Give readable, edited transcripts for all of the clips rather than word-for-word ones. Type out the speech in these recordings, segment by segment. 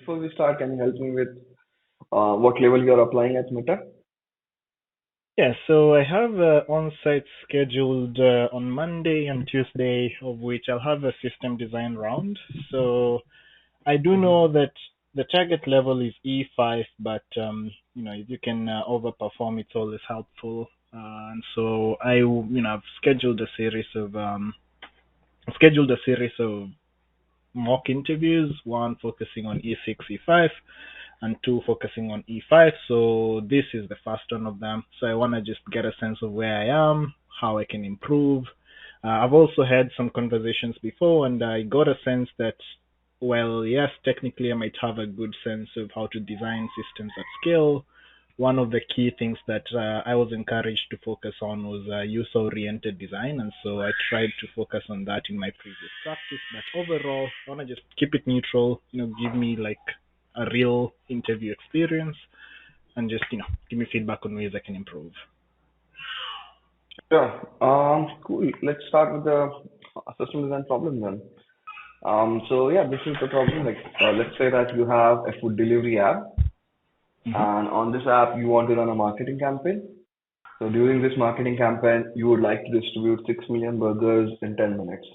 Before we start, can you help me with what level you're applying at Meta? Yeah, so I have on-site scheduled on Monday and Tuesday, of which I'll have a system design round. So I do know Mm-hmm. that the target level is E5, but if you can overperform, it's always helpful. And so I've scheduled a series of mock interviews, one focusing on E6, E5, and two focusing on E5. So this is the first one of them. So I want to just get a sense of where I am, how I can improve. I've also had some conversations before, and I got a sense that, well, yes, technically I might have a good sense of how to design systems at scale. One of the key things that I was encouraged to focus on was user-oriented design, and so I tried to focus on that in my previous practice. But overall, I want to just keep it neutral. Give me like a real interview experience, and just give me feedback on ways I can improve. Sure. Cool. Let's start with the system design problem then. So yeah, this is the problem. Like, let's say that you have a food delivery app, Hmm. and on this app you want to run a marketing campaign. So during this marketing campaign, you would like to distribute 6 million burgers in 10 minutes.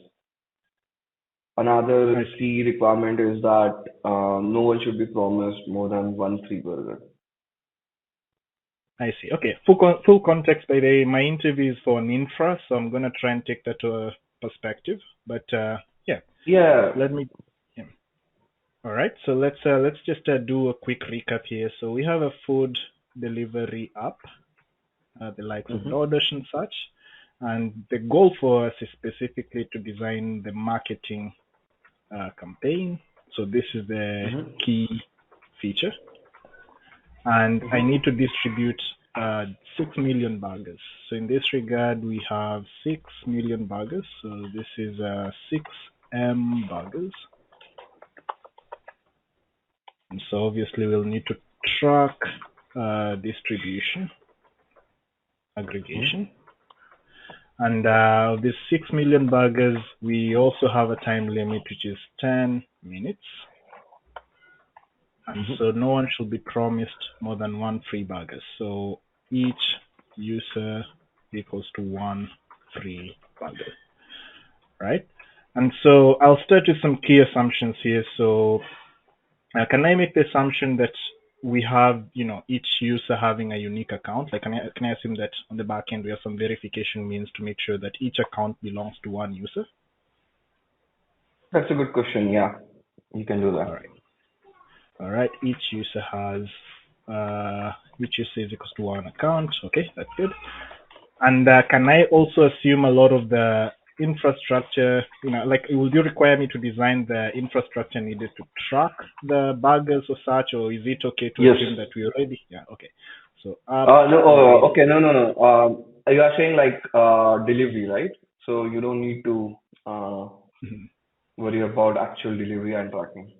I Another see. key requirement is that no one should be promised more than one free burger. I see. Okay. Full context. By the way, my interview is for an infra, so I'm gonna try and take that to a perspective. But yeah, Yeah. let me. Yeah. All right. So let's just do a quick recap here. So we have a food delivery app, the likes of Mm-hmm. DoorDash and such, and the goal for us is specifically to design the marketing campaign. So this is the Mm-hmm. key feature, and I need to distribute 6 million burgers. So in this regard, we have 6 million burgers. So this is 6M burgers. And so obviously we'll need to track distribution, Mm-hmm. aggregation. And these 6 million burgers, we also have a time limit, which is 10 minutes. And Mm-hmm. so no one should be promised more than one free burger. So each user equals to one free burger, right? And so I'll start with some key assumptions here. So can I make the assumption that we have, each user having a unique account? Like, can I assume that on the back end we have some verification means to make sure that each account belongs to one user? That's a good question. Yeah, you can do All that. right. All right. Each user is equals to one account. Okay, that's good. And can I also assume a lot of the infrastructure, like will you require me to design the infrastructure needed to track the buggers or such, or is it okay to Yes. assume that we already, yeah, okay. So app No. already, Okay. No. No. No. You are saying like delivery, right? So you don't need to uh, mhm. worry about actual delivery and tracking.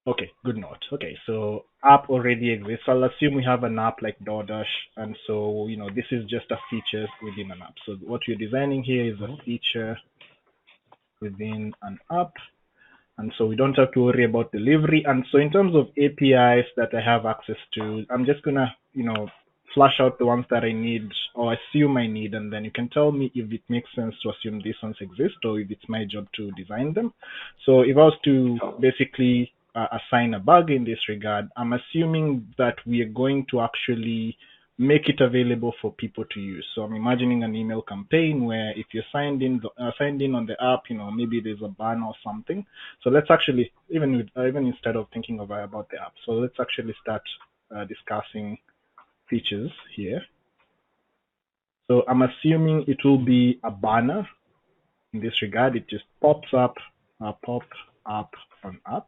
Okay, good note. Okay, so app already exists. I'll assume we have an app like DoorDash, and so, this is just a feature within an app. So what you're designing here is a Mm-hmm. feature within an app. And so we don't have to worry about delivery. And so in terms of APIs that I have access to, I'm just gonna, flush out the ones that I need or assume I need, and then you can tell me if it makes sense to assume these ones exist or if it's my job to design them. So if I was to Sure. basically assign a bug in this regard, I'm assuming that we are going to actually make it available for people to use. So I'm imagining an email campaign where if you're signed in on the app, maybe there's a ban or something. So let's actually, even instead of thinking about the app, so let's actually start discussing features here. So I'm assuming it will be a banner in this regard. It just pops up, pop up on app.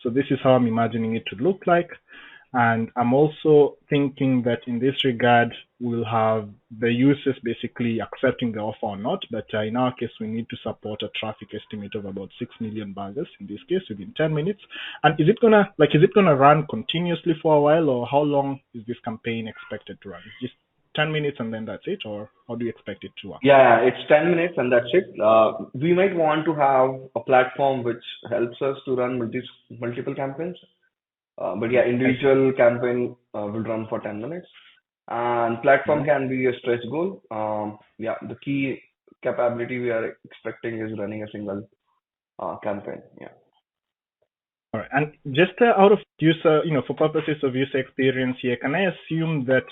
So this is how I'm imagining it to look like. And I'm also thinking that in this regard, we'll have the users basically accepting the offer or not. But in our case, we need to support a traffic estimate of about 6 million burgers in this case within 10 minutes. And is it gonna run continuously for a while, or how long is this campaign expected to run? Just 10 minutes and then that's it, or how do you expect it to work? Yeah, it's 10 minutes and that's it. We might want to have a platform which helps us to run multiple campaigns. But yeah, I see. individual campaign will run for 10 minutes. And platform Right. can be a stretch goal. Yeah, the key capability we are expecting is running a single campaign. Yeah. All right. And just out of user, for purposes of user experience here, can I assume that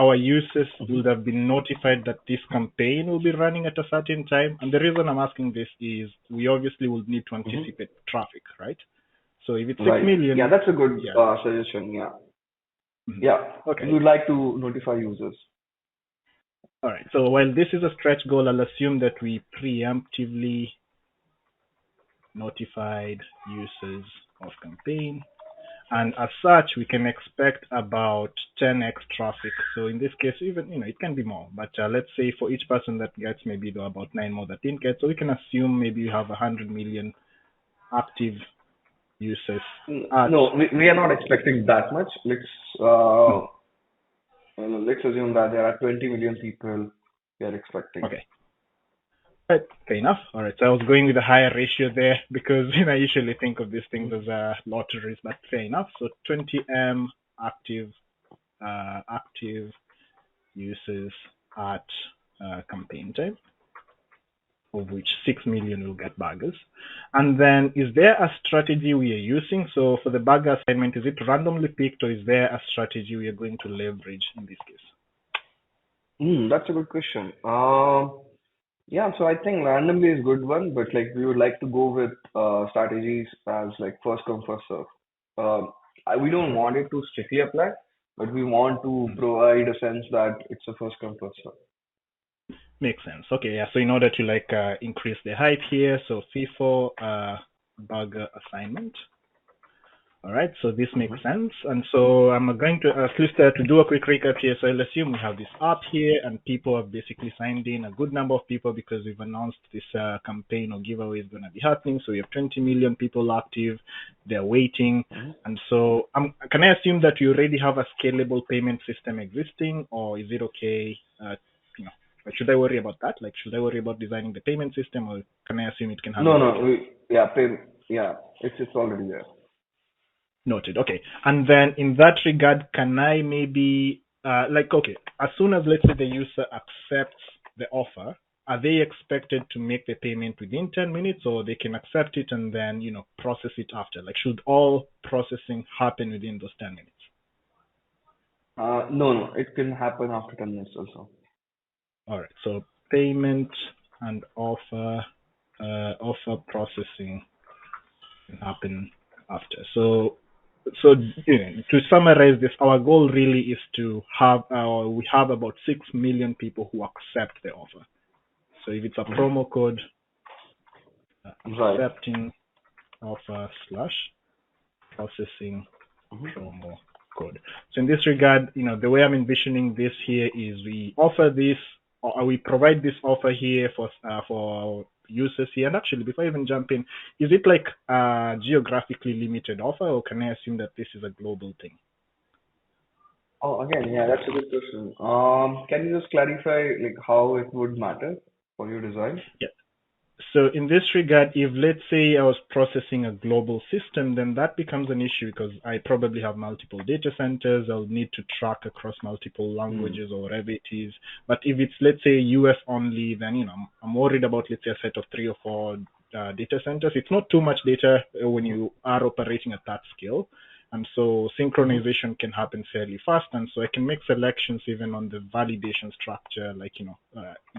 our users would Mhm. have been notified that this campaign will be running at a certain time? And the reason I'm asking this is we obviously will need to Mhm. anticipate traffic, right? So if it's 6 Right. Yeah, million, that's a good yeah. suggestion. Yeah. Mhm. Yeah. We Okay. would like to notify users. All right. So while this is a stretch goal, I'll assume that we preemptively notified users of campaign. And as such, we can expect about 10x traffic. So in this case, even, it can be more. But let's say for each person that gets, maybe there are about 9 more that didn't get. So we can assume maybe you have 100 million active users at. No, we are not expecting that much. Mhm. Let's assume that there are 20 million people we are expecting. Okay. Right, fair enough. All right, so I was going with a higher ratio there because I usually think of these things Mhm. as lotteries, but fair enough. So 20M active active users at campaign time, of which 6 million will get burgers. And then is there a strategy we are using? So for the burger assignment, is it randomly picked or is there a strategy we are going to leverage in this case? That's a good question. Yeah, so I think randomly is good one, but like we would like to go with strategies as like first come first serve. We don't want it to strictly apply, but we want to Mhm. provide a sense that it's a first come first serve. Makes sense. Okay, yeah. So in order to increase the height here, so FIFO burger assignment. All right, so this makes Hmm. sense. And so I'm going to at least to do a quick recap here. So I'll assume we have this app here and people have basically signed in, a good number of people, because we've announced this campaign or giveaway is going to be happening. So we have 20 million people active, they're waiting. Hmm. And so can I assume that you already have a scalable payment system existing, or is it okay? You know, should I worry about that? Like, should I worry about designing the payment system, or can I assume it can handle No, it no, itself? yeah, it's already there. Noted. Okay. And then in that regard, can I maybe, okay, as soon as let's say the user accepts the offer, are they expected to make the payment within 10 minutes or they can accept it and then, process it after? Like, should all processing happen within those 10 minutes? No, no, it can happen after 10 minutes also. All right. So payment and offer processing can happen after. So to summarize this, our goal really is to have we have about 6 million people who accept the offer. So if it's a Hmm. promo code, Right. accepting offer slash processing Hmm. promo code. So in this regard, the way I'm envisioning this here is we offer this, or we provide this offer here for our users here. And actually, before I even jump in, is it like a geographically limited offer, or can I assume that this is a global thing? Oh, again, yeah, that's a good question. Can you just clarify like how it would matter for your design? Yeah. So in this regard, if let's say I was processing a global system, then that becomes an issue because I probably have multiple data centers. I'll need to track across multiple Hmm. languages or whatever it is. But if it's let's say US only, then I'm worried about let's say a set of 3 or 4 data centers. It's not too much data when you are operating at that scale. And so Hmm. synchronization can happen fairly fast. And so I can make selections even on the validation structure. Like, in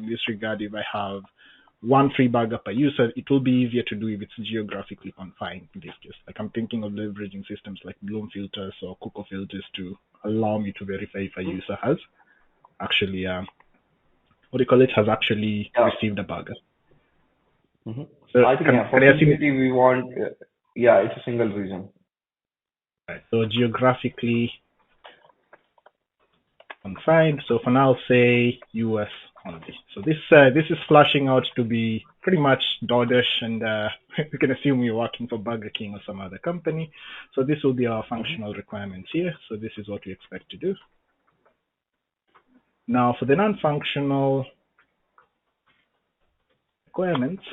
this regard, if I have one free burger per user, it will be easier to do if it's geographically confined in this case. Like I'm thinking of leveraging systems like Bloom filters or Cocoa filters to allow me to verify if a user has actually, what do you call it, has actually Yeah. received a burger. Hmm. So I think, yeah, for can I assume, simplicity, we want, yeah, it's a single region. right, so geographically confined. So for now, say US only. So this is flashing out to be pretty much DoorDash, and we can assume you're working for Burger King or some other company. So this will be our Hmm. functional requirements here. So this is what we expect to do. Now, for the non-functional requirements,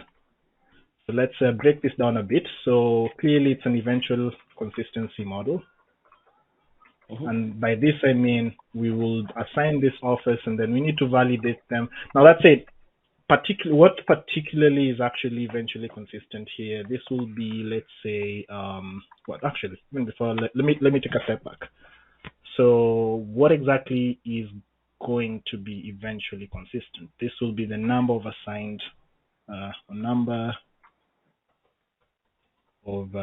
so let's break this down a bit. So clearly, it's an eventual consistency model. Mm-hmm. And by this, I mean we will assign this office and then we need to validate them. Now, let's say what particularly is actually eventually consistent here. This will be, let's say, what actually, even before, let me take a step back. So what exactly is going to be eventually consistent? This will be the number of number of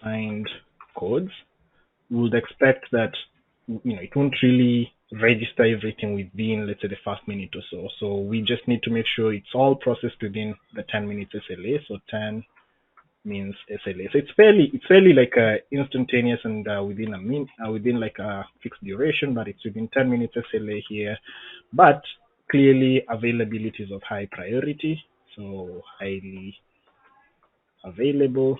assigned codes. We would expect that it won't really register everything within, let's say, the first minute or so. So we just need to make sure it's all processed within the 10 minutes SLA. So 10 means SLA. So it's fairly like instantaneous and within like a fixed duration, but it's within 10 minutes SLA here. But clearly availability is of high priority, so highly available.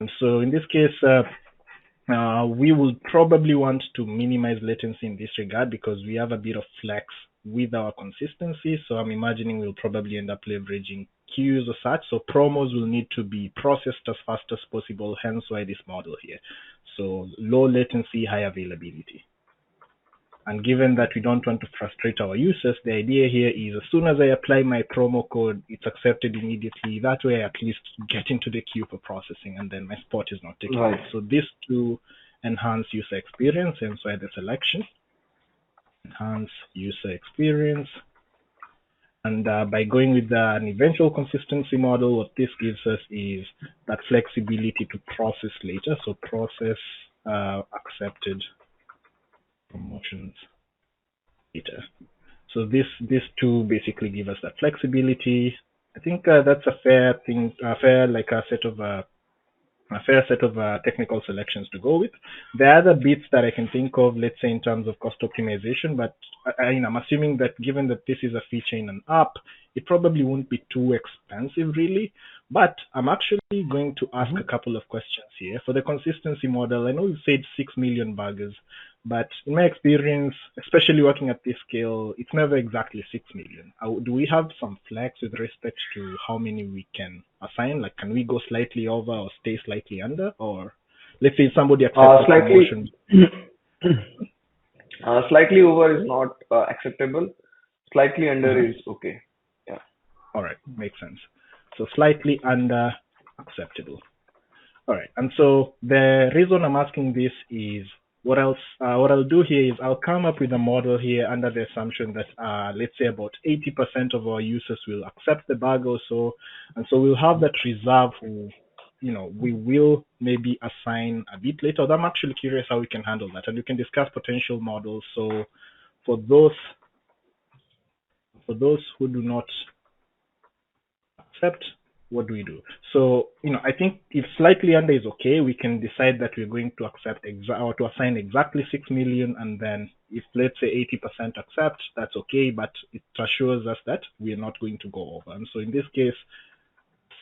And so in this case, we will probably want to minimize latency in this regard because we have a bit of flex with our consistency. So I'm imagining we'll probably end up leveraging queues or such. So promos will need to be processed as fast as possible, hence why this model here. So low latency, high availability. And given that we don't want to frustrate our users, the idea here is as soon as I apply my promo code, it's accepted immediately. That way I at least get into the queue for processing and then my spot is not taken Right. off. So this to enhance user experience, and so the selection, enhance user experience. And by going with an eventual consistency model, what this gives us is that flexibility to process later. So process accepted promotions later. So these two basically give us that flexibility. I think that's a fair thing, a fair set of technical selections to go with. The other bits that I can think of, let's say in terms of cost optimization, but I'm assuming that given that this is a feature in an app, it probably won't be too expensive really. But I'm actually going to ask a Mm-hmm. couple of questions here. For the consistency model, I know you said 6 million burgers, but in my experience, especially working at this scale, it's never exactly 6 million. Do we have some flex with respect to how many we can assign? Like, can we go slightly over or stay slightly under? Or let's say somebody accepts a Slightly, promotion. slightly over is not acceptable. Slightly under Mhm. is okay. Yeah. All right, makes sense. So slightly under acceptable. All right. And so the reason I'm asking this is what I'll do here is I'll come up with a model here under the assumption that let's say about 80% of our users will accept the bug or so. And so we'll have that reserve who, we will maybe assign a bit later. I'm actually curious how we can handle that. And we can discuss potential models. So for those who do not accept, what do we do? So, I think if slightly under is okay, we can decide that we're going to accept or to assign exactly 6 million. And then if let's say 80% accept, that's okay, but it assures us that we're not going to go over. And so in this case,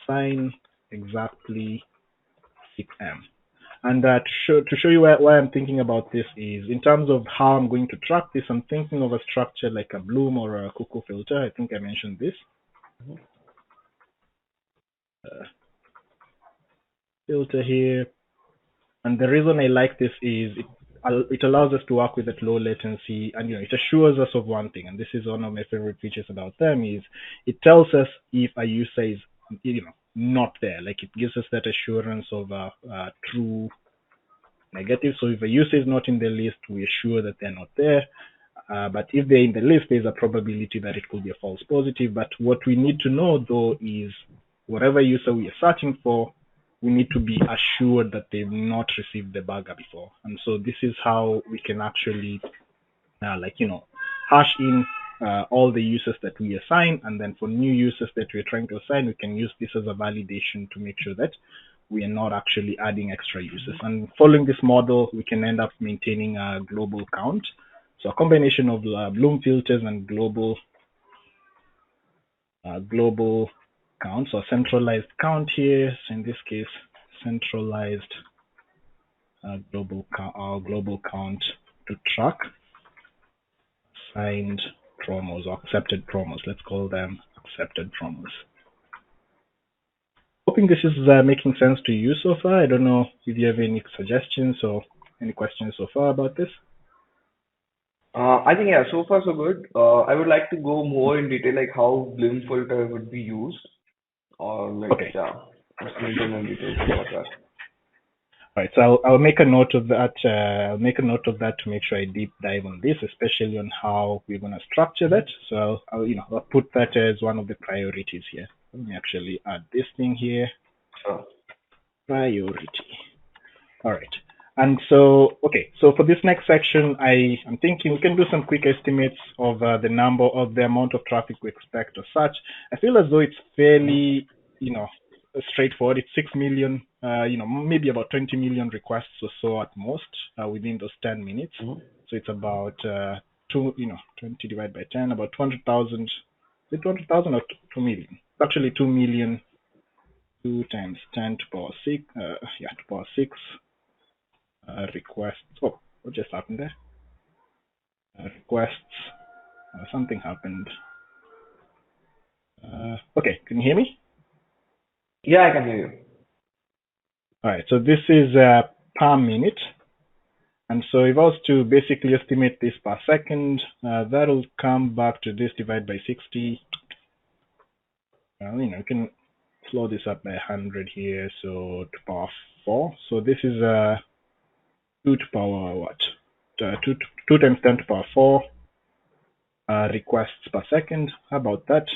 assign exactly 6M. And to show you why I'm thinking about this is in terms of how I'm going to track this, I'm thinking of a structure like a Bloom or a Cuckoo filter. I think I mentioned this. Filter here. And the reason I like this is it allows us to work with that low latency, and it assures us of one thing. And this is one of my favorite features about them is it tells us if a user is not there. Like it gives us that assurance of a true negative. So if a user is not in the list, we assure that they're not there. But if they're in the list, there's a probability that it could be a false positive. But what we need to know, though, is whatever user we are searching for, we need to be assured that they've not received the bugger before. And so this is how we can actually, hash in all the users that we assign. And then for new users that we're trying to assign, we can use this as a validation to make sure that we are not actually adding extra users. And following this model, we can end up maintaining a global count. So a combination of Bloom filters and global count. So a centralized count here. So in this case, centralized global count. to track signed promos or accepted promos. Let's call them accepted promos. Hoping this is making sense to you so far. I don't know if you have any suggestions or any questions so far about this. I think, yeah, so far so good. I would like to go more in detail, like how Bloom filter would be used, or like, Okay. yeah, some internal details about that. All right, so I'll make a note of that. I'll make a note of that to make sure I deep dive on this, especially on how we're going to structure that. So I'll put that as one of the priorities here. Let me actually add this thing here. Sure. Priority. All right. And so, okay, so for this next section, I'm thinking we can do some quick estimates of the amount of traffic we expect or such. I feel as though it's Mm-hmm. fairly, straightforward. It's 6 million, maybe about 20 million requests or so at most within those 10 minutes. Mm-hmm. So it's about 20 divided by 10, about 200,000. Is it 200,000 or 2 million? It's actually 2 million, 2 times 10 to power 6, to power 6. Requests. Oh, what just happened there? Requests. Something happened. Okay, can you hear me? Yeah, I can hear you. All right, so this is per minute. And so if I was to basically estimate this per second, that'll come back to this divided by 60. You can slow this up by 100 here, so to power 4. So this is 2 to power what? 2 times 10 to power 4 requests per second. How about that?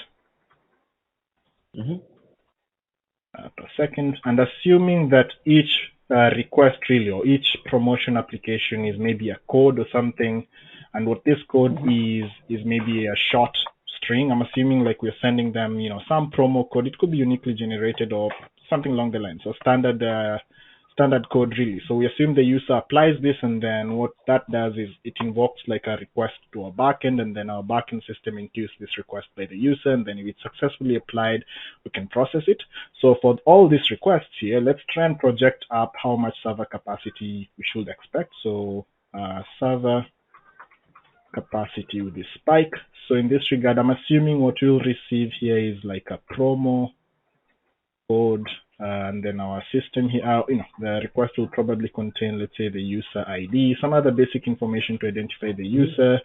Mm-hmm. Per second, and assuming that each request really or each promotion application is maybe a code or something, and what this code is maybe a short string. I'm assuming like we're sending them, some promo code. It could be uniquely generated or something along the lines. So standard code really. So we assume the user applies this, and then what that does is it invokes like a request to our backend, and then our backend system includes this request by the user, and then if it's successfully applied, we can process it. So for all these requests here, let's try and project up how much server capacity we should expect. So server capacity with this spike. So in this regard, I'm assuming what we'll receive here is like a promo code, and then our system here, the request will probably contain, let's say, the user ID, some other basic information to identify the user,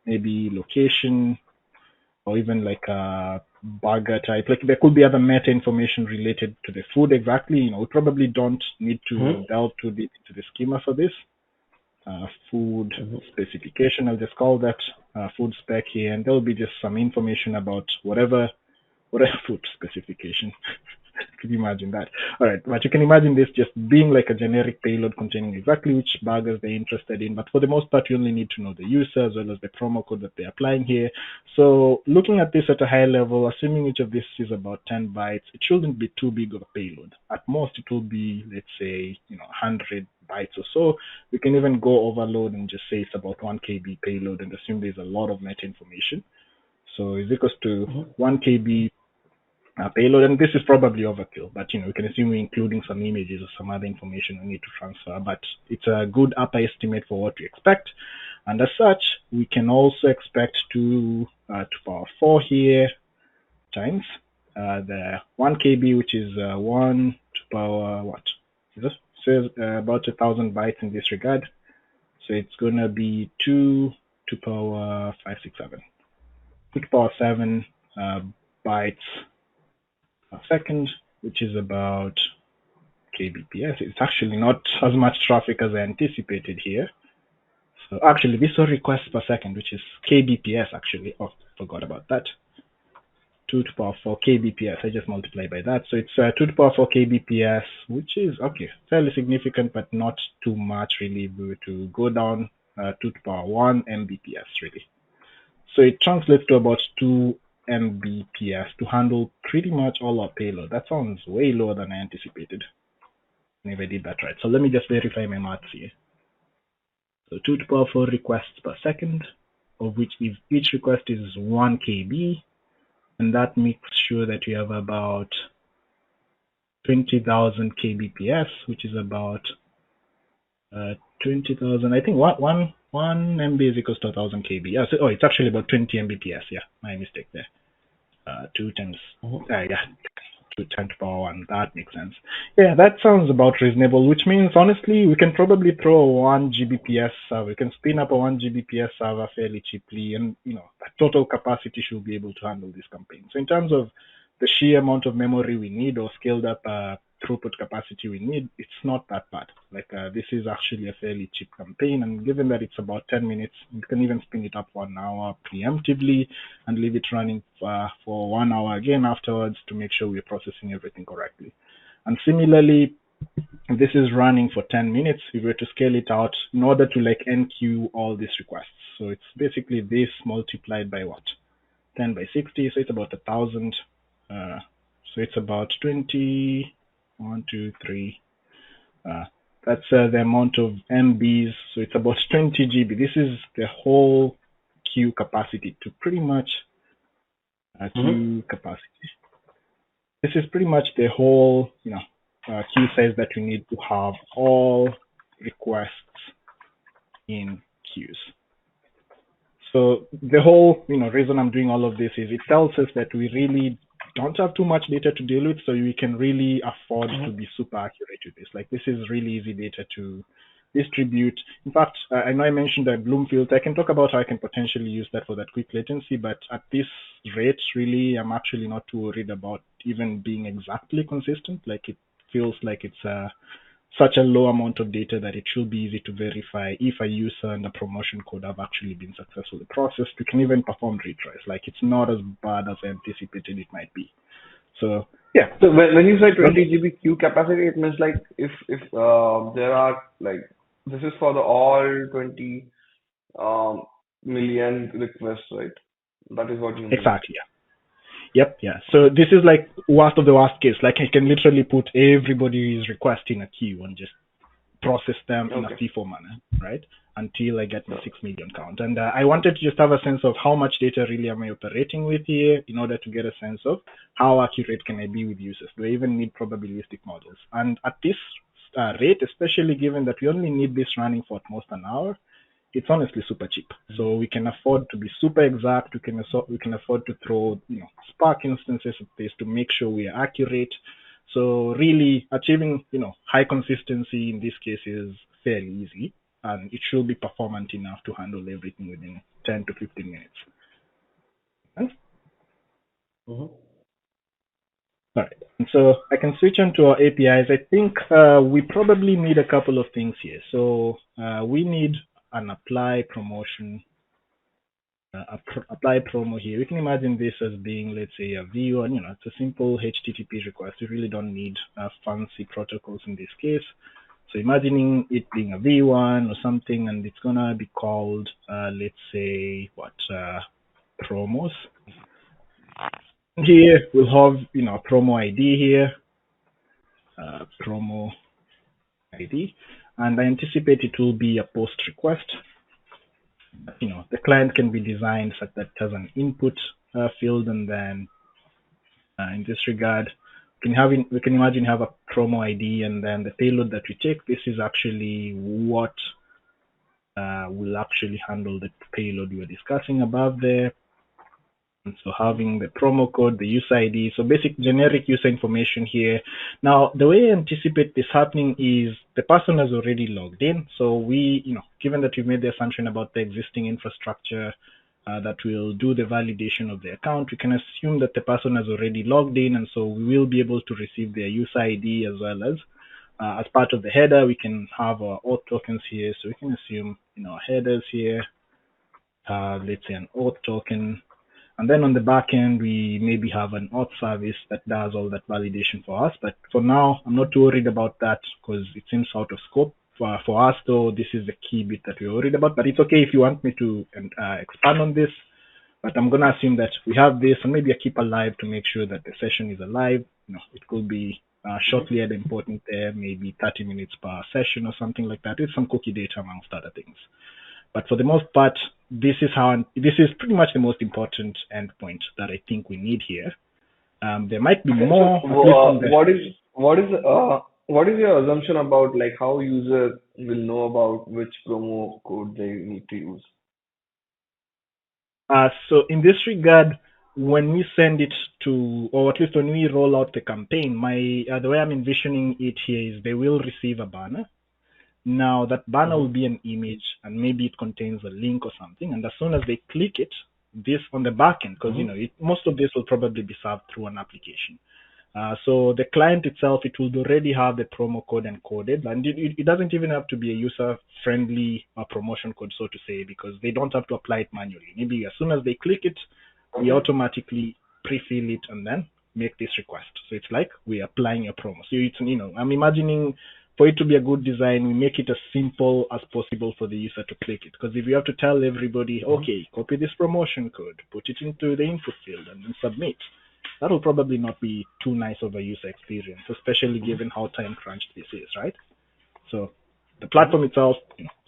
maybe location, or even like a burger type. Like there could be other meta information related to the food exactly. We probably don't need to Mm-hmm. delve too deep into the schema for this. Food Mm-hmm. specification, I'll just call that food spec here, and there'll be just some information about whatever food specification. Could you imagine that? All right, but you can imagine this just being like a generic payload containing exactly which burgers they're interested in. But for the most part, you only need to know the user as well as the promo code that they're applying here. So looking at this at a high level, assuming each of this is about 10 bytes, it shouldn't be too big of a payload. At most, it will be, let's say, 100 bytes or so. We can even go overload and just say it's about 1 KB payload and assume there's a lot of meta information. So is equals to Mm-hmm. 1 KB payload, and this is probably overkill, but we can assume we're including some images or some other information we need to transfer, but it's a good upper estimate for what we expect. And as such, we can also expect to power 4 here times the 1 KB, which is 1 to power what? This says about 1,000 bytes in this regard. So it's going to be 2 to power 567. 2 to power 7 bytes a second, which is about kbps. It's actually not as much traffic as I anticipated here. So actually, this are requests per second, which is kbps actually. Oh, forgot about that. 2 to power 4 kbps. I just multiply by that. So it's 2 to power 4 kbps, which is, okay, fairly significant, but not too much really. If we were to go down 2 to power 1 mbps really. So it translates to about 2 Mbps to handle pretty much all our payload. That sounds way lower than I anticipated. If I did that right. So let me just verify my maths here. So 2 to power 4 requests per second, of which if each request is 1 KB, and that makes sure that we have about 20,000 kbps, which is about 20,000. I think one 1 MB is equals to 1000 KB. Yeah, so, it's actually about 20 Mbps. Yeah, my mistake there. 2 times, Mm-hmm. yeah, 2 10 to power 1. That makes sense. Yeah, that sounds about reasonable, which means, honestly, we can probably throw a 1 Gbps server. We can spin up a 1 Gbps server fairly cheaply, and, that total capacity should be able to handle this campaign. So in terms of the sheer amount of memory we need or scaled up throughput capacity we need, it's not that bad. Like, this is actually a fairly cheap campaign, and given that it's about 10 minutes, you can even spin it up for an hour preemptively and leave it running for 1 hour again afterwards to make sure we're processing everything correctly. And similarly, if this is running for 10 minutes, we were to scale it out in order to like enqueue all these requests. So it's basically this multiplied by what? 10 by 60, so it's about 1,000. So it's about 20, 1, 2, 3. That's the amount of MBs. So it's about 20 GB. This is the whole queue capacity to pretty much Mm-hmm. queue capacity. This is pretty much the whole, queue size that we need to have all requests in queues. So the whole, reason I'm doing all of this is it tells us that we really don't have too much data to deal with, so we can really afford to Mm-hmm. be super accurate with this. Like, this is really easy data to distribute. In fact, I know I mentioned that Bloomfield. I can talk about how I can potentially use that for that quick latency, but at this rate, really, I'm actually not too worried about even being exactly consistent. Like, it feels like it's such a low amount of data that it should be easy to verify if a user and a promotion code have actually been successfully processed. We can even perform retries. Like, it's not as bad as I anticipated it might be. So yeah, So when you say that's 20 GB queue capacity, it means like if there are like this is for the all 20 um, million requests, right? That is what you mean. exactly. Yep, yeah. So this is like worst of the worst case. Like, I can literally put everybody's request in a queue and just process them in a Okay. FIFO manner, right? Until I get my Sure. 6 million count. And I wanted to just have a sense of how much data really am I operating with here in order to get a sense of how accurate can I be with users. Do I even need probabilistic models? And at this rate, especially given that we only need this running for at most an hour, it's honestly super cheap. So we can afford to be super exact. We can afford to throw Spark instances of this to make sure we are accurate. So really achieving high consistency in this case is fairly easy, and it should be performant enough to handle everything within 10 to 15 minutes. Right? Mm-hmm. All right. And so I can switch on to our APIs. I think we probably need a couple of things here. So we need an apply promotion apply promo here. We can imagine this as being, let's say, a view, and it's a simple HTTP request. We really don't need fancy protocols in this case. So imagining it being a V1 or something, and it's gonna be called, let's say, promos. And here we'll have, a promo ID here, promo ID, and I anticipate it will be a post request. The client can be designed such that it has an input field, and then in this regard, we can imagine have a promo ID, and then the payload that we take. This is actually what will actually handle the payload we were discussing above there. And so having the promo code, the user ID, so basic generic user information here. Now, the way I anticipate this happening is the person has already logged in. So we, given that we've made the assumption about the existing infrastructure that will do the validation of the account, we can assume that the person has already logged in, and so we will be able to receive their user ID as part of the header. We can have our auth tokens here, so we can assume, headers here, let's say an auth token, and then on the back end, we maybe have an auth service that does all that validation for us. But for now, I'm not too worried about that because it seems out of scope. For us, though, this is the key bit that we're worried about. But it's okay if you want me to expand on this. But I'm going to assume that we have this, and maybe I keep alive to make sure that the session is alive. It could be shortly at important there, maybe 30 minutes per session or something like that, with some cookie data amongst other things. But for the most part, this is pretty much the most important endpoint that I think we need here. There might be Okay. So more, at least on the what is what is your assumption about like how user will know about which promo code they need to use? So in this regard, when we send it to, or at least when we roll out the campaign, my the way I'm envisioning it here is they will receive a banner. Now that banner will Mm-hmm. be an image, and maybe it contains a link or something. And as soon as they click it, this on the back end, because Mm-hmm. most of this will probably be served through an application. So the client itself, it will already have the promo code encoded, and it doesn't even have to be a user-friendly promotion code, so to say, because they don't have to apply it manually. Maybe as soon as they click it, we Okay. automatically pre-fill it and then make this request. So it's like we're applying a promo. So it's, I'm imagining for it to be a good design, we make it as simple as possible for the user to click it. Because if you have to tell everybody, Mm-hmm. okay, copy this promotion code, put it into the input field, and then submit, that will probably not be too nice of a user experience, especially Mm-hmm. given how time crunched this is, right? So the Mm-hmm. platform itself,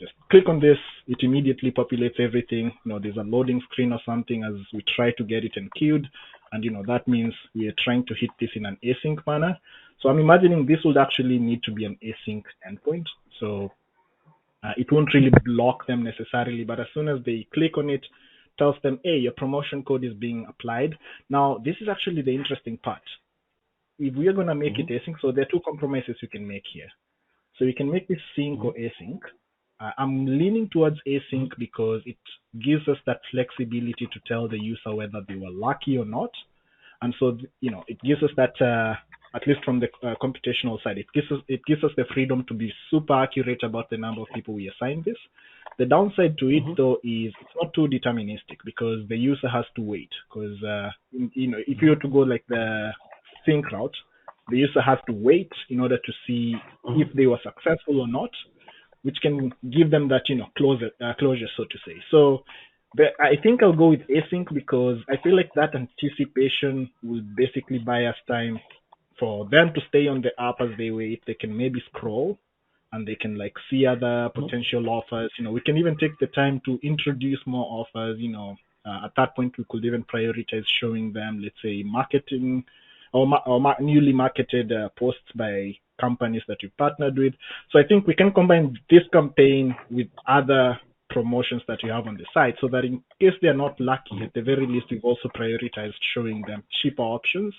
just click on this, it immediately populates everything. There's a loading screen or something as we try to get it enqueued, and that means we are trying to hit this in an async manner. So I'm imagining this would actually need to be an async endpoint. So it won't really block them necessarily, but as soon as they click on it, tells them, hey, your promotion code is being applied. Now, this is actually the interesting part. If we are going to make it Mm-hmm. async, so there are two compromises you can make here. So you can make this sync or Mm-hmm. async. I'm leaning towards async Mm-hmm. because it gives us that flexibility to tell the user whether they were lucky or not. And so, it gives us that, at least from the computational side, it gives us the freedom to be super accurate about the number of people we assign this. The downside to it, Mm-hmm. though, is it's not too deterministic because the user has to wait. Because if you were to Mm-hmm. go like the sync route, the user has to wait in order to see if Mm-hmm. they were successful or not, which can give them that closure, so to say. So I think I'll go with async because I feel like that anticipation will basically buy us time for them to stay on the app as they wait. They can maybe scroll and they can like see other potential offers. We can even take the time to introduce more offers. At that point, we could even prioritize showing them, let's say, marketing or newly marketed posts by companies that we partnered with. So I think we can combine this campaign with other promotions that you have on the site so that in case they're not lucky, at the very least, we've also prioritized showing them cheaper options.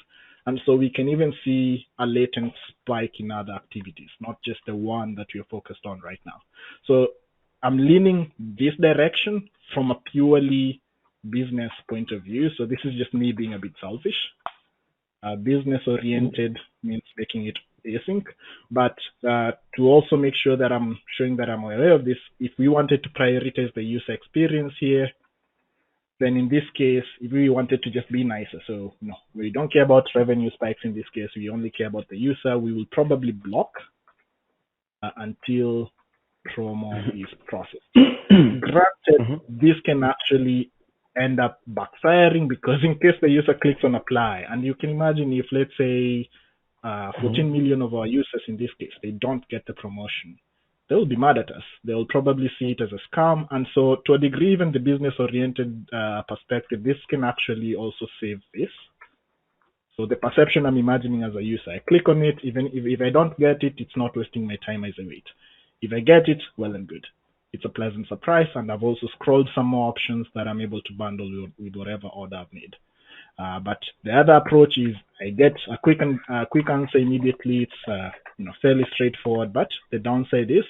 And so we can even see a latent spike in other activities, not just the one that we're focused on right now. So I'm leaning this direction from a purely business point of view. So this is just me being a bit selfish. Business Mm-hmm. oriented means making it async, but to also make sure that I'm showing that I'm aware of this, if we wanted to prioritize the user experience here, then in this case, if we wanted to just be nicer, so no, we don't care about revenue spikes in this case, we only care about the user, we will probably block until promo is processed. Granted, Mm-hmm. this can actually end up backfiring because in case the user clicks on apply, and you can imagine if, let's say, 14 million of our users in this case, they don't get the promotion, they will be mad at us. They'll probably see it as a scam. And so, to a degree, even the business oriented perspective, this can actually also save this. So, the perception I'm imagining as a user, I click on it, even if I don't get it, it's not wasting my time as I wait. If I get it, well and good. It's a pleasant surprise, and I've also scrolled some more options that I'm able to bundle with whatever order I've made. But the other approach is I get a quick answer immediately. It's fairly straightforward. But the downside is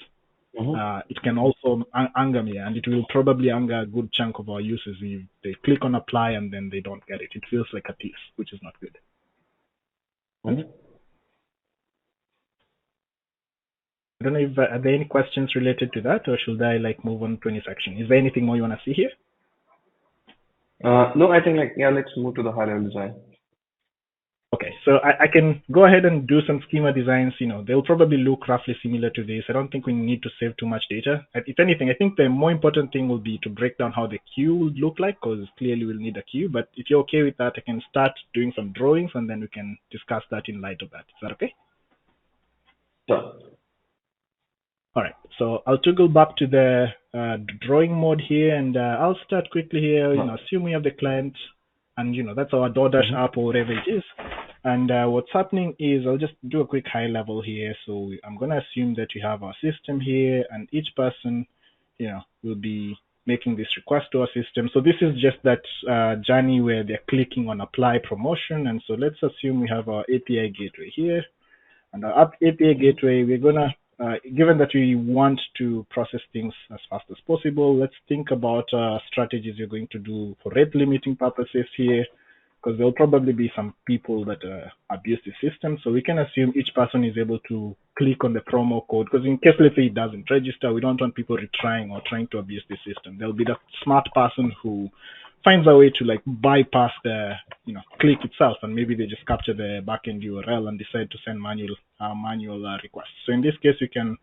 Mm-hmm. it can also anger me, and it will probably anger a good chunk of our users if they click on apply and then they don't get it. It feels like a tease, which is not good. And Mm-hmm. I don't know if are there any questions related to that, or should I like move on to any section? Is there anything more you want to see here? No, I think like yeah, let's move to the high level design. Okay, so I can go ahead and do some schema designs. They'll probably look roughly similar to this. I don't think we need to save too much data. If anything, I think the more important thing will be to break down how the queue would look like, because clearly we'll need a queue. But if you're okay with that, I can start doing some drawings and then we can discuss that in light of that. Is that okay? Sure. All right, so I'll toggle back to the drawing mode here, and I'll start quickly here. Huh. Assume we have the client, and that's our DoorDash Mm-hmm. app or whatever it is. And what's happening is I'll just do a quick high level here. So I'm going to assume that you have our system here, and each person, will be making this request to our system. So this is just that journey where they're clicking on apply promotion. And so let's assume we have our API gateway here. And our API Mm-hmm. gateway, we're going to, given that we want to process things as fast as possible, let's think about strategies you're going to do for rate limiting purposes here, because there'll probably be some people that abuse the system. So we can assume each person is able to click on the promo code, because in case, let's say, it doesn't register, we don't want people retrying or trying to abuse the system. There'll be the smart person who finds a way to like bypass the click itself, and maybe they just capture the backend URL and decide to send manual requests. So in this case, we can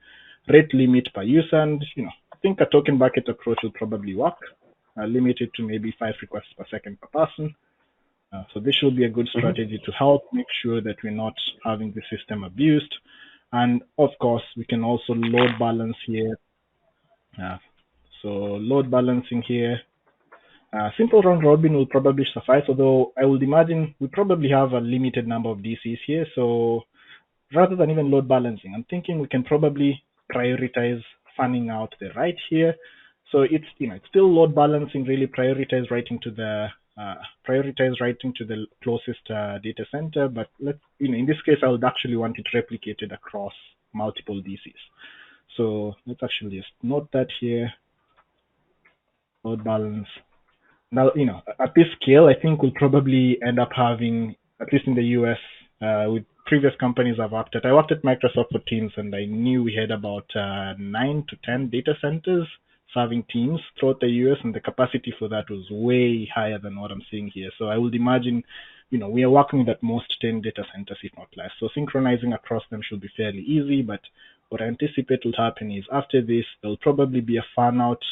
rate limit per user, and I think a token bucket approach will probably work. Limit it to maybe 5 requests per second per person. So this should be a good Mm-hmm. strategy to help make sure that we're not having the system abused. And of course, we can also load balance here. Uh, so load balancing here. Simple round robin will probably suffice, although I would imagine we probably have a limited number of DCs here. So rather than even load balancing, I'm thinking we can probably prioritize fanning out the right here. So it's still load balancing, really uh, prioritize writing to the closest data center. But in this case, I would actually want it replicated across multiple DCs. So let's actually just note that here, load balance. Now, at this scale, I think we'll probably end up having, at least in the US, with previous companies I've worked at. I worked at Microsoft for Teams, and I knew we had about 9 to 10 data centers serving Teams throughout the US, and the capacity for that was way higher than what I'm seeing here. So I would imagine, we are working with at most 10 data centers, if not less. So synchronizing across them should be fairly easy, but what I anticipate will happen is after this, there'll probably be a fan out,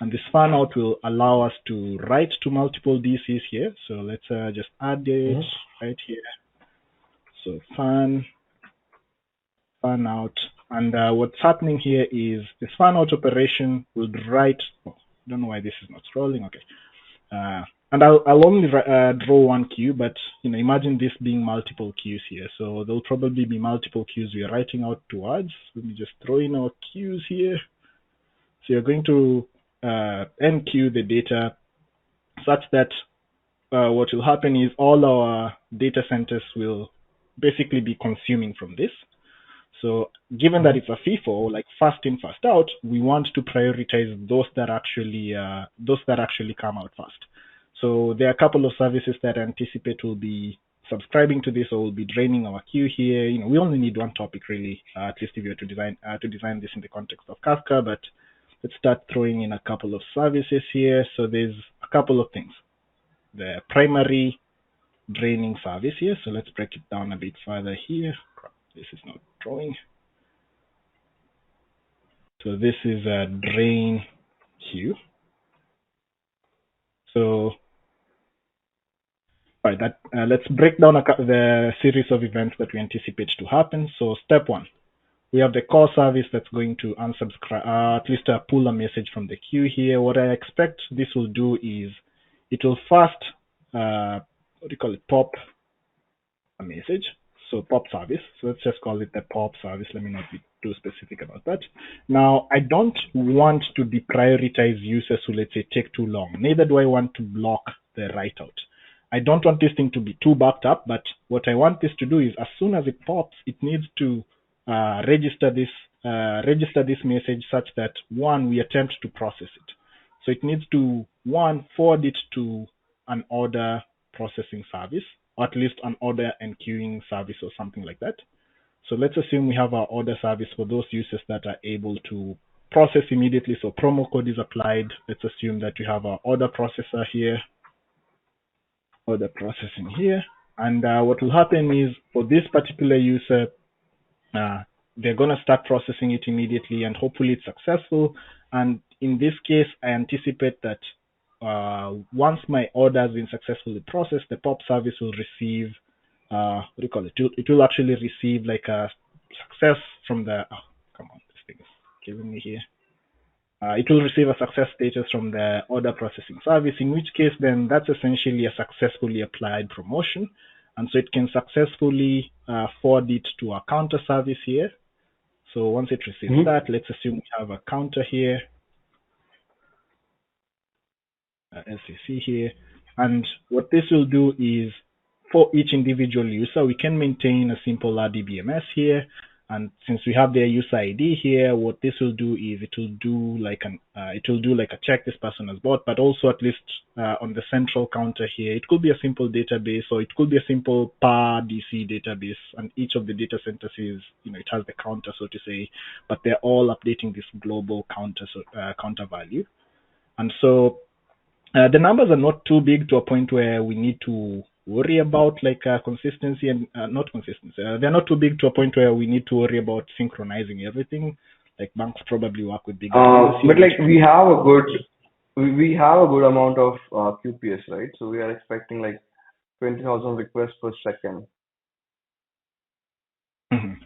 and this fan out will allow us to write to multiple DCs here. So let's just add it Mm-hmm. right here. So fan out. And what's happening here is this fan out operation will write, oh, I don't know why this is not scrolling. Okay. And I'll only draw one queue, but imagine this being multiple queues here. So there'll probably be multiple queues we are writing out towards. Let me just throw in our queues here. So you're going to enqueue the data such that what will happen is all our data centers will basically be consuming from this. So given that Mm-hmm. it's a FIFO, like fast in, fast out, we want to prioritize those that actually come out fast. So there are a couple of services that I anticipate will be subscribing to this, or will be draining our queue here. We only need one topic really, at least if you were to design this in the context of Kafka. But let's start throwing in a couple of services here. So there's a couple of things. The primary draining service here. So let's break it down a bit further here. This is not drawing. So this is a drain queue. So right, let's break down the series of events that we anticipate to happen. So step one, we have the core service that's going to unsubscribe, at least pull a message from the queue here. What I expect this will do is it will first, what do you call it, pop a message. So pop service. So let's just call it the pop service. Let me not be too specific about that. Now, I don't want to deprioritize users who, let's say, take too long. Neither do I want to block the write out. I don't want this thing to be too backed up, but what I want this to do is as soon as it pops, it needs to register this message such that one, we attempt to process it. So it needs to one, forward it to an order processing service, or at least an order and queuing service or something like that. So let's assume we have our order service for those users that are able to process immediately. So promo code is applied. Let's assume that we have our order processor here, order processing here. And what will happen is for this particular user, uh, they're going to start processing it immediately, and hopefully it's successful. And in this case, I anticipate that once my order has been successfully processed, the pop service will receive, what do you call it? It will actually receive like a success from the, oh, come on, this thing is killing me here. It will receive a success status from the order processing service, in which case then that's essentially a successfully applied promotion. and so it can successfully forward it to our counter service here. So once it receives Mm-hmm. that, let's assume we have a counter here, SCC here, and what this will do is for each individual user, we can maintain a simple RDBMS here. And since we have their user ID here, what this will do is it will do like a check this person has bought, but also at least on the central counter here, it could be a simple database or it could be a simple per DC database, and each of the data centers is, it has the counter, so to say, but they're all updating this global counter, counter value. And so the numbers are not too big to a point where we need to worry about like consistency and not consistency. They're not too big to a point where we need to worry about synchronizing everything. Like banks probably work with bigger businesses, But which like we have a good amount of QPS, right? So we are expecting like 20,000 requests per second. Mhm.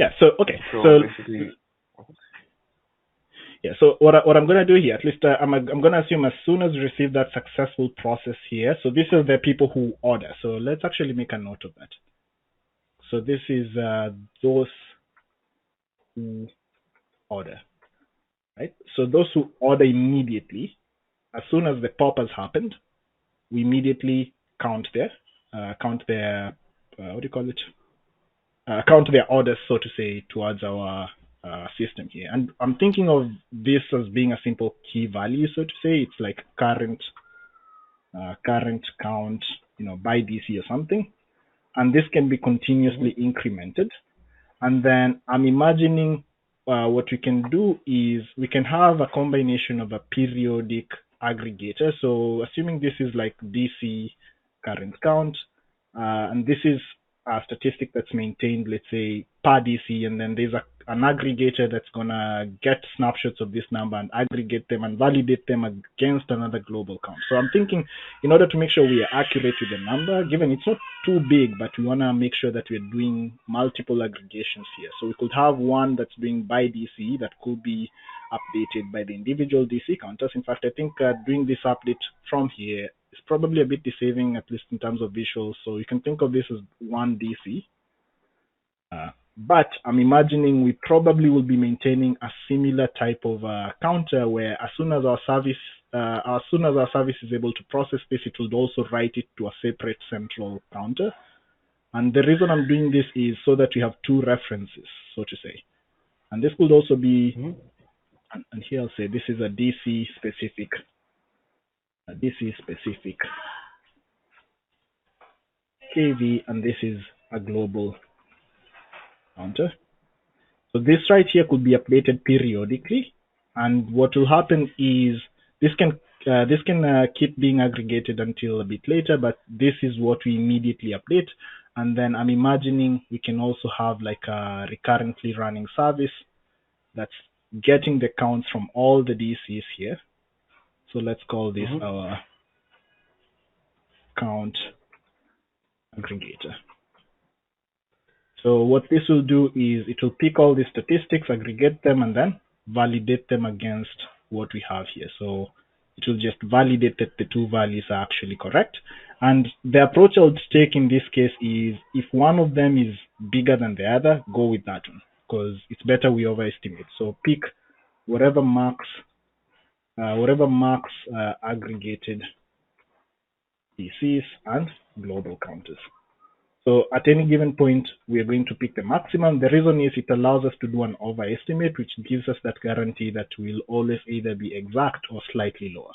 Yeah. So okay. So So basically, yeah. So what I'm gonna do here, at least I'm gonna assume as soon as we receive that successful process here. So this is the people who order. So let's actually make a note of that. So this is those who order, right? So those who order immediately, as soon as the pop has happened, we immediately count their what do you call it? Count their orders, so to say, towards our system here. And I'm thinking of this as being a simple key value, so to say. It's like current count, by DC or something, and this can be mm-hmm, continuously incremented. And then I'm imagining what we can do is we can have a combination of a periodic aggregator. So assuming this is like DC current count, and this is a statistic that's maintained, let's say, per DC, and then there's an aggregator that's gonna get snapshots of this number and aggregate them and validate them against another global count. So I'm thinking, in order to make sure we are accurate with the number, given it's not too big, but we want to make sure that we're doing multiple aggregations here. So we could have one that's doing by DC that could be updated by the individual DC counters. In fact, I think doing this update from here is probably a bit deceiving, at least in terms of visuals. So you can think of this as one DC. But I'm imagining we probably will be maintaining a similar type of counter where as soon as our service is able to process this, it will also write it to a separate central counter. And the reason I'm doing this is so that we have two references, so to say. And this could also be, mm-hmm, and here I'll say this is a DC specific KV, and this is a global counter. So this right here could be updated periodically, and what will happen is this can keep being aggregated until a bit later, but this is what we immediately update. And then I'm imagining we can also have like a recurrently running service that's getting the counts from all the DCs here. So let's call this mm-hmm. our count aggregator. So what this will do is it will pick all the statistics, aggregate them, and then validate them against what we have here. So it will just validate that the two values are actually correct. And the approach I would take in this case is if one of them is bigger than the other, go with that one, because it's better we overestimate. So pick whatever marks aggregated PCs and global counters. So at any given point, we are going to pick the maximum. The reason is it allows us to do an overestimate, which gives us that guarantee that we'll always either be exact or slightly lower.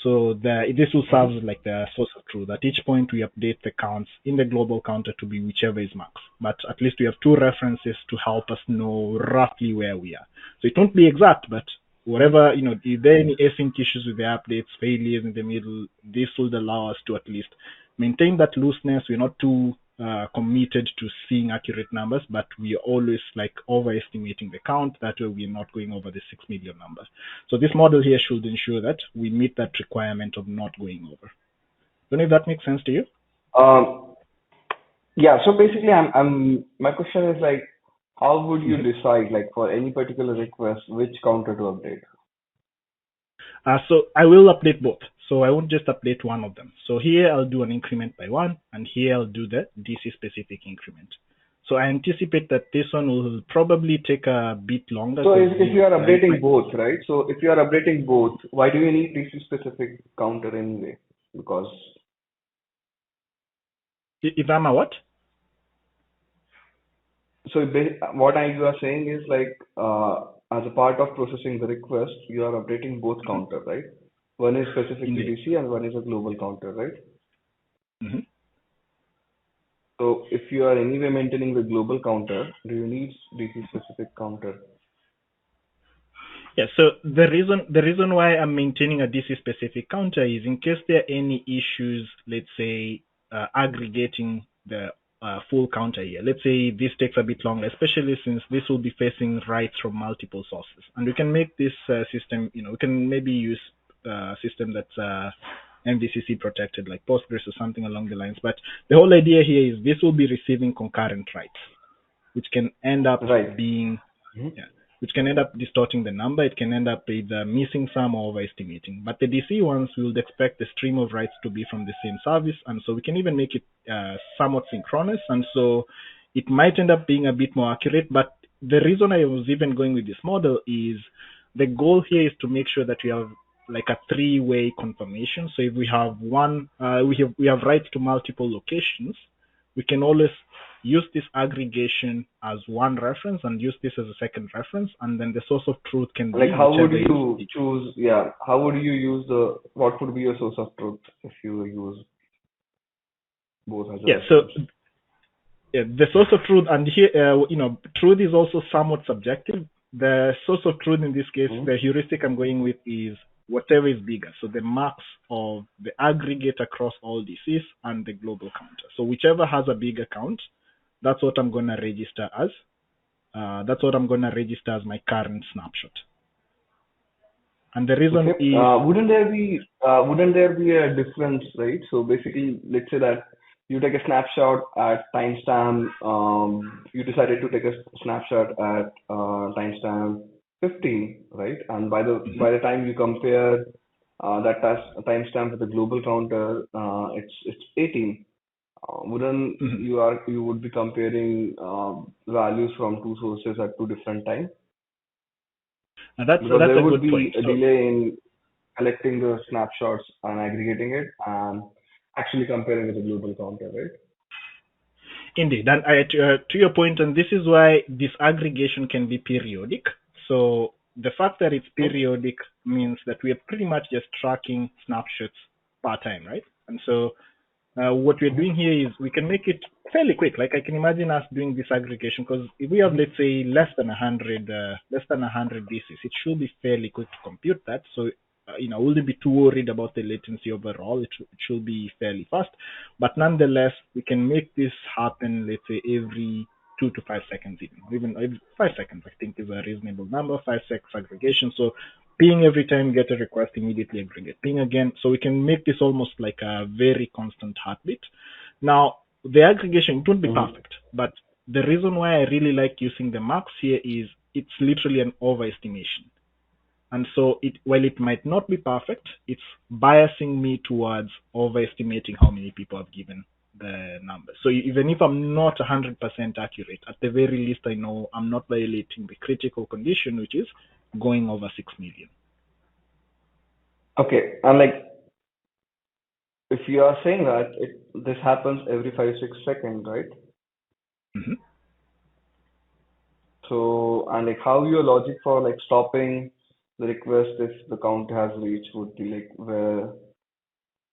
So this will serve as like the source of truth. At each point, we update the counts in the global counter to be whichever is max. But at least we have two references to help us know roughly where we are. So it won't be exact, but whatever, if there are any async issues with the updates, failures in the middle, this will allow us to at least maintain that looseness. We're not too committed to seeing accurate numbers, but we are always like overestimating the count. That way we're not going over the 6 million number. So this model here should ensure that we meet that requirement of not going over. Don't know if that makes sense to you. Um, yeah. So basically, my question is like, how would you Mhm. decide like for any particular request which counter to update? So I will update both. So I won't just update one of them. So here I'll do an increment by one, and here I'll do the DC specific increment. So I anticipate that this one will probably take a bit longer So because if you are it updating might. both, right? So if you are updating both, why do you need DC specific counter anyway? Because If I'm a what? so what you are saying is like as a part of processing the request, you are updating both Mhm. counter, right? One is specifically Indeed. DC and one is a global counter, right? Mhm. So if you are anyway maintaining the global counter, do you need DC specific counter? Yeah, so the reason why I'm maintaining a DC specific counter is in case there are any issues, let's say aggregating the full counter here. Let's say this takes a bit longer, especially since this will be facing writes from multiple sources, and we can make this system. We can maybe use a system that's MVCC protected, like Postgres or something along the lines. But the whole idea here is this will be receiving concurrent writes, which can end up Right. being Mhm. yeah, which can end up distorting the number. It can end up either missing some or overestimating. But the DC ones, we would expect the stream of writes to be from the same service, and so we can even make it somewhat synchronous, and so it might end up being a bit more accurate. But the reason I was even going with this model is the goal here is to make sure that we have like a three-way confirmation. So if we have we have writes to multiple locations, we can always use this aggregation as one reference and use this as a second reference, and then the source of truth can Like be how would whichever is you bigger. choose, yeah, how would you use what would be your source of truth if you use both as a Yeah, so reference? the source of truth, and here, truth is also somewhat subjective. The source of truth in this case, Hmm. the heuristic I'm going with is whatever is bigger. So the max of the aggregate across all DCs and the global counter. So whichever has a bigger count, that's what I'm going to register as. That's what I'm going to register as my current snapshot. And the Okay. reason is, Wouldn't there be a difference, right? So basically, let's say that you take a snapshot at timestamp, you decided to take a snapshot at timestamp 15, right? And by the Mhm, by the time you compare that timestamp with the global counter, it's 18. Wouldn't mhm. you would be comparing values from two sources at two different times? And that's Because that's there a would good be point. a So delay in collecting the snapshots and aggregating it and actually comparing with the global counter, right? indeed, and to your point, and this is why this aggregation can be periodic. So the fact that it's Hmm? periodic means that we are pretty much just tracking snapshots per time, right? And so what we're Hmm. doing here is we can make it fairly quick. Like I can imagine us doing this aggregation because if we have, let's say, less than 100 DCs, it should be fairly quick to compute that. So I wouldn't be too worried about the latency overall. It should be fairly fast, but nonetheless, we can make this happen. Let's say every 2 to 5 seconds, even every 5 seconds. I think is a reasonable number. 5 seconds aggregation. So ping every time, get a request, immediately aggregate. Ping again. So we can make this almost like a very constant heartbeat. Now, the aggregation, it won't be Hmm. perfect, but the reason why I really like using the max here is it's literally an overestimation. And so while it might not be perfect, it's biasing me towards overestimating how many people have given the number. So even if I'm not 100% accurate, at the very least, I know I'm not violating the critical condition, which is going over 6 million. Okay, and like if you are saying that this happens every 5 6 seconds, right? Mhm. So and like how your logic for like stopping the request if the count has reached would be like where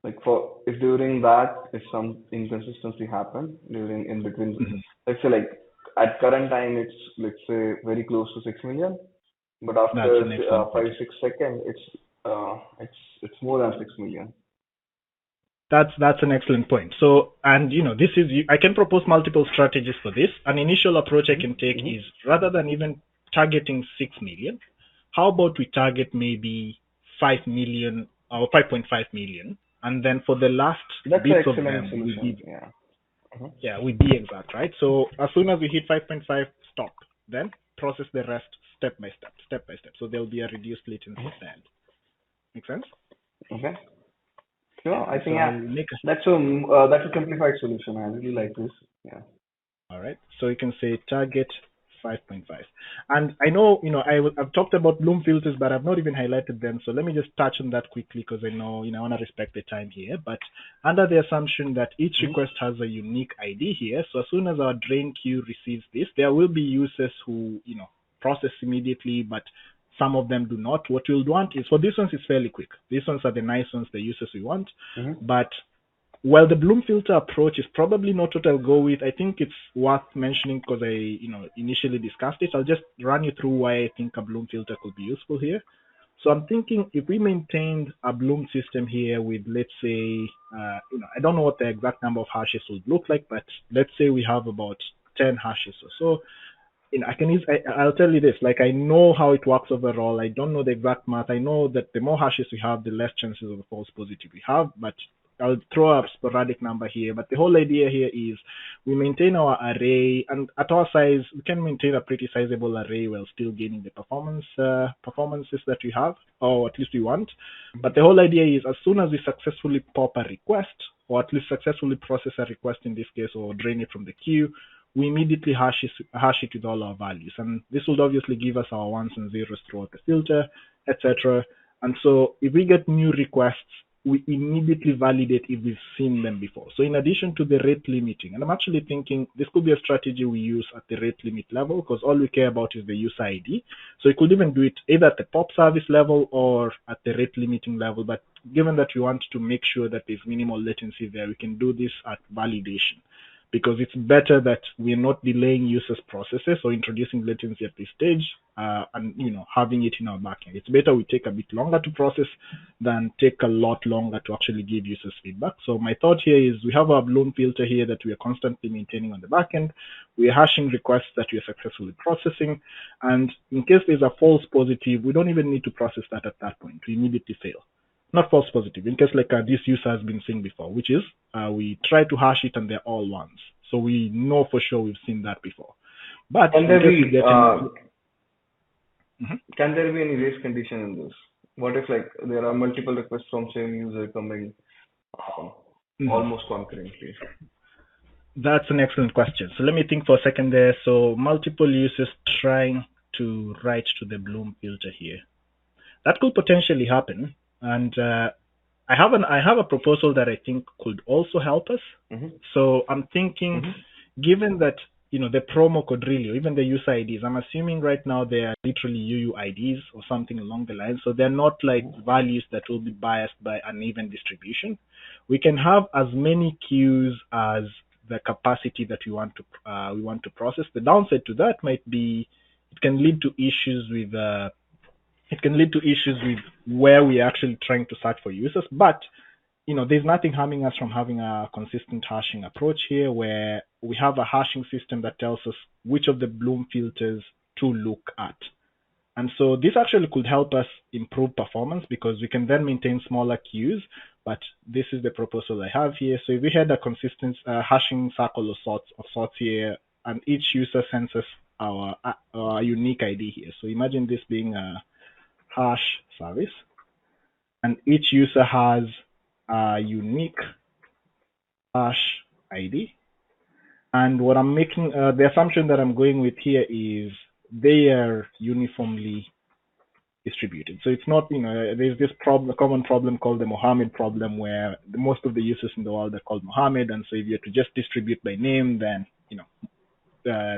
like for if during that if some inconsistency happen during in between, Mhm. let's say like at current time it's let's say very close to 6 million. But That's after an excellent point. 5 6 seconds, it's more than 6 million. That's an excellent point. So, and this is I can propose multiple strategies for this. An initial approach I Hmm. can take Hmm. is rather than even targeting 6 million, how about we target maybe 5 million or 5.5 million, and then for the last That's an bits of excellent them, we solution. be Yeah. Hmm. yeah we be exact, right? So as soon as we hit 5.5, stop. Then process the rest step by step, step by step. So there'll be a reduced latency at the end. Make sense? Okay. Sure, I So think I'll yeah, make a that's a simplified solution. I really like this. Yeah. All right. So you can say target 5.5. And I know, I've talked about Bloom filters, but I've not even highlighted them. So let me just touch on that quickly because I know, I want to respect the time here. But under the assumption that each Mm-hmm. request has a unique ID here, so as soon as our drain queue receives this, there will be users who, process immediately, but some of them do not. What we'll want is for these ones, it's fairly quick. These ones are the nice ones, the users we want. Mm-hmm. But well, the Bloom filter approach is probably not what I'll go with. I think it's worth mentioning because I, initially discussed it. I'll just run you through why I think a Bloom filter could be useful here. So I'm thinking if we maintained a Bloom system here with, let's say, I don't know what the exact number of hashes would look like, but let's say we have about 10 hashes or so. I can use, I'll tell you this, like I know how it works overall. I don't know the exact math. I know that the more hashes we have, the less chances of a false positive we have, but I'll throw a sporadic number here. But the whole idea here is we maintain our array, and at our size, we can maintain a pretty sizable array while still gaining the performances that we have, or at least we want. But the whole idea is as soon as we successfully pop a request, or at least successfully process a request in this case, or drain it from the queue, we immediately hash it with all our values. And this will obviously give us our ones and zeros throughout the filter, etc. And so if we get new requests, we immediately validate if we've seen them before. So in addition to the rate limiting, and I'm actually thinking this could be a strategy we use at the rate limit level because all we care about is the user ID. So you could even do it either at the pop service level or at the rate limiting level. But given that we want to make sure that there's minimal latency there, we can do this at validation because it's better that we're not delaying users' processes or introducing latency at this stage and having it in our backend. It's better we take a bit longer to process than take a lot longer to actually give users feedback. So my thought here is we have our Bloom filter here that we are constantly maintaining on the backend. We are hashing requests that we are successfully processing. And in case there's a false positive, we don't even need to process that at that point. We immediately fail. Not false positive, in case like this user has been seeing before, which is we try to hash it and they're all ones. So we know for sure we've seen that before. But Can in there case we be get any. Mhm. can there be any race condition in this? What if like there are multiple requests from same user coming um, Mhm. almost concurrently? That's an excellent question. So let me think for a second there. So multiple users trying to write to the Bloom filter here. That could potentially happen. And I have a proposal that I think could also help us. Mm-hmm. So I'm thinking, Mm-hmm. given that the promo code really, or even the user IDs, I'm assuming right now they are literally UUIDs or something along the line. So they're not like values that will be biased by uneven distribution. We can have as many queues as the capacity that we want to process. The downside to that might be it can lead to issues with where we're actually trying to search for users. But there's nothing harming us from having a consistent hashing approach here where we have a hashing system that tells us which of the Bloom filters to look at. And so this actually could help us improve performance because we can then maintain smaller queues. But this is the proposal I have here. So if we had a consistent hashing circle of sorts here, and each user sends us our unique ID here. So imagine this being a hash service, and each user has a unique hash ID. And what I'm making, the assumption that I'm going with here is they are uniformly distributed. So it's not, there's this common problem called the Mohammed problem, where most of the users in the world are called Mohammed, and so if you have to just distribute by name, then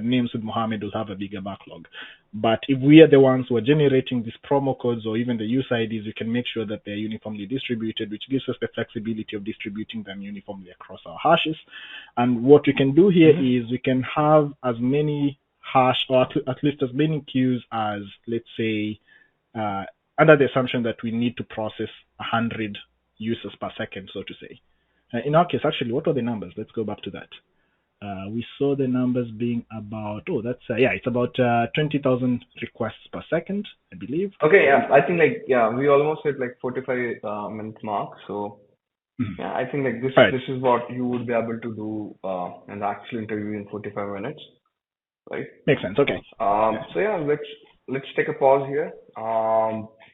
names with Mohammed will have a bigger backlog. But if we are the ones who are generating these promo codes or even the user IDs, we can make sure that they're uniformly distributed, which gives us the flexibility of distributing them uniformly across our hashes. And what we can do here Mm-hmm. is we can have as many hash or at least as many queues as, let's say, uh, under the assumption that we need to process 100 users per second, so to say. In our case, actually, what are the numbers? Let's go back to that. We saw the numbers being about, it's about 20,000 requests per second, I believe. Okay, yeah, I think like yeah, we almost hit like 45 minutes mark. So Mhm. yeah, I think like this All right, this is what you would be able to do in the actual interview in 45 minutes, right? makes sense. Okay. Yeah. So yeah, let's take a pause here.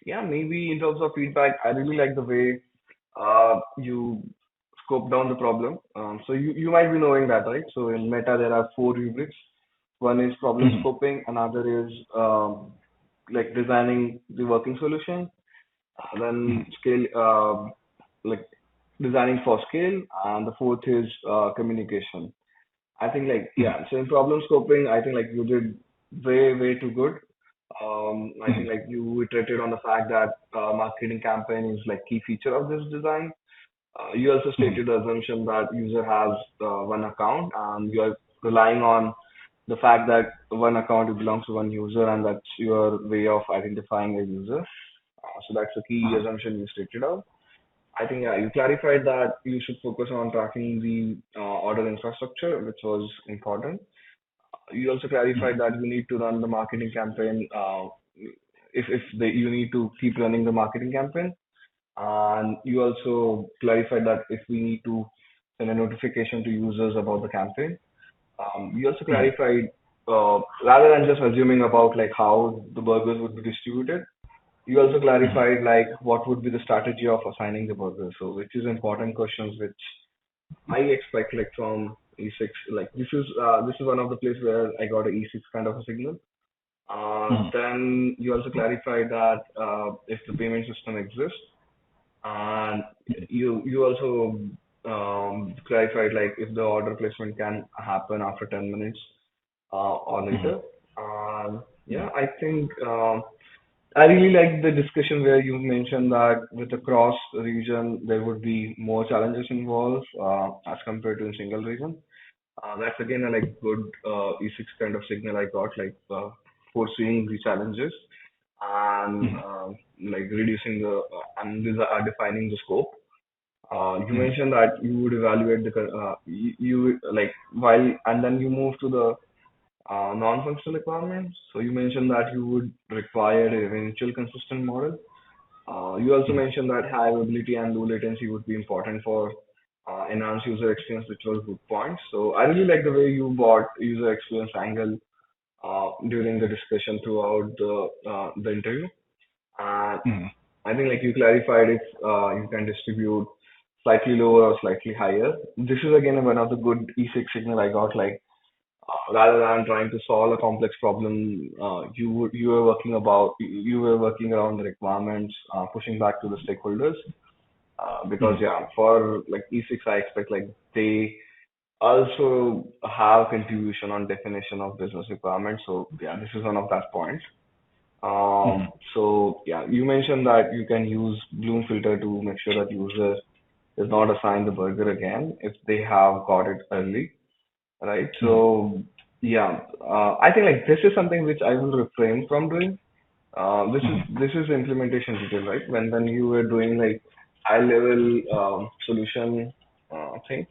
Yeah, maybe in terms of feedback, I really like the way You scope down the problem. So you might be knowing that, right? So in Meta, there are four rubrics. One is problem Mhm. scoping, another is like designing the working solution, then Mhm. scale, like designing for scale, and the fourth is communication. I think like Mhm. yeah. So in problem scoping, I think like you did way too good. I think Mhm. like you iterated on the fact that marketing campaign is like key feature of this design. You also Mhm. stated the assumption that user has one account, and you are relying on the fact that one account belongs to one user, and that's your way of identifying a user. So that's a key Uh-huh. assumption you stated out. I think yeah, you clarified that you should focus on tracking the order infrastructure, which was important. You also Mhm. clarified that you need to run the marketing campaign. If you need to keep running the marketing campaign, and you also clarified that if we need to send a notification to users about the campaign. You also Mhm. clarified rather than just assuming about like how the burgers would be distributed. You also Mhm. clarified like what would be the strategy of assigning the burgers. So which is important questions which I expect like from E6. Like this is one of the place where I got a E6 kind of a signal. Mhm. Then you also clarified that if the payment system exists, and you also clarified like if the order placement can happen after 10 minutes or Mhm. later. Yeah, Mhm. I think I really like the discussion where you mentioned that with a cross region there would be more challenges involved as compared to a single region. That's again a like good E6 kind of signal I got, like foreseeing the challenges and Mhm. like reducing the defining the scope. You Mhm. mentioned that you would evaluate you like while and then you move to the non-functional requirements. So you mentioned that you would require a eventual consistent model. You also Mhm. mentioned that high availability and low latency would be important for enhanced user experience, which was good points. So I really like the way you brought user experience angle during the discussion throughout the interview. And Mhm. I think like you clarified if you can distribute slightly lower or slightly higher. This is again one of the good E6 signal I got. Like rather than trying to solve a complex problem, you were you were working around the requirements, pushing back to the stakeholders. Because Mhm. yeah, for like E6, I expect like they also have contribution on definition of business requirements. So yeah, this is one of that points. Mhm. So yeah, you mentioned that you can use Bloom filter to make sure that user is not assigned the burger again if they have got it early, right? Mhm. So yeah, I think like this is something which I will refrain from doing. Mhm. This is implementation detail, right? When you were doing like high level solution thing,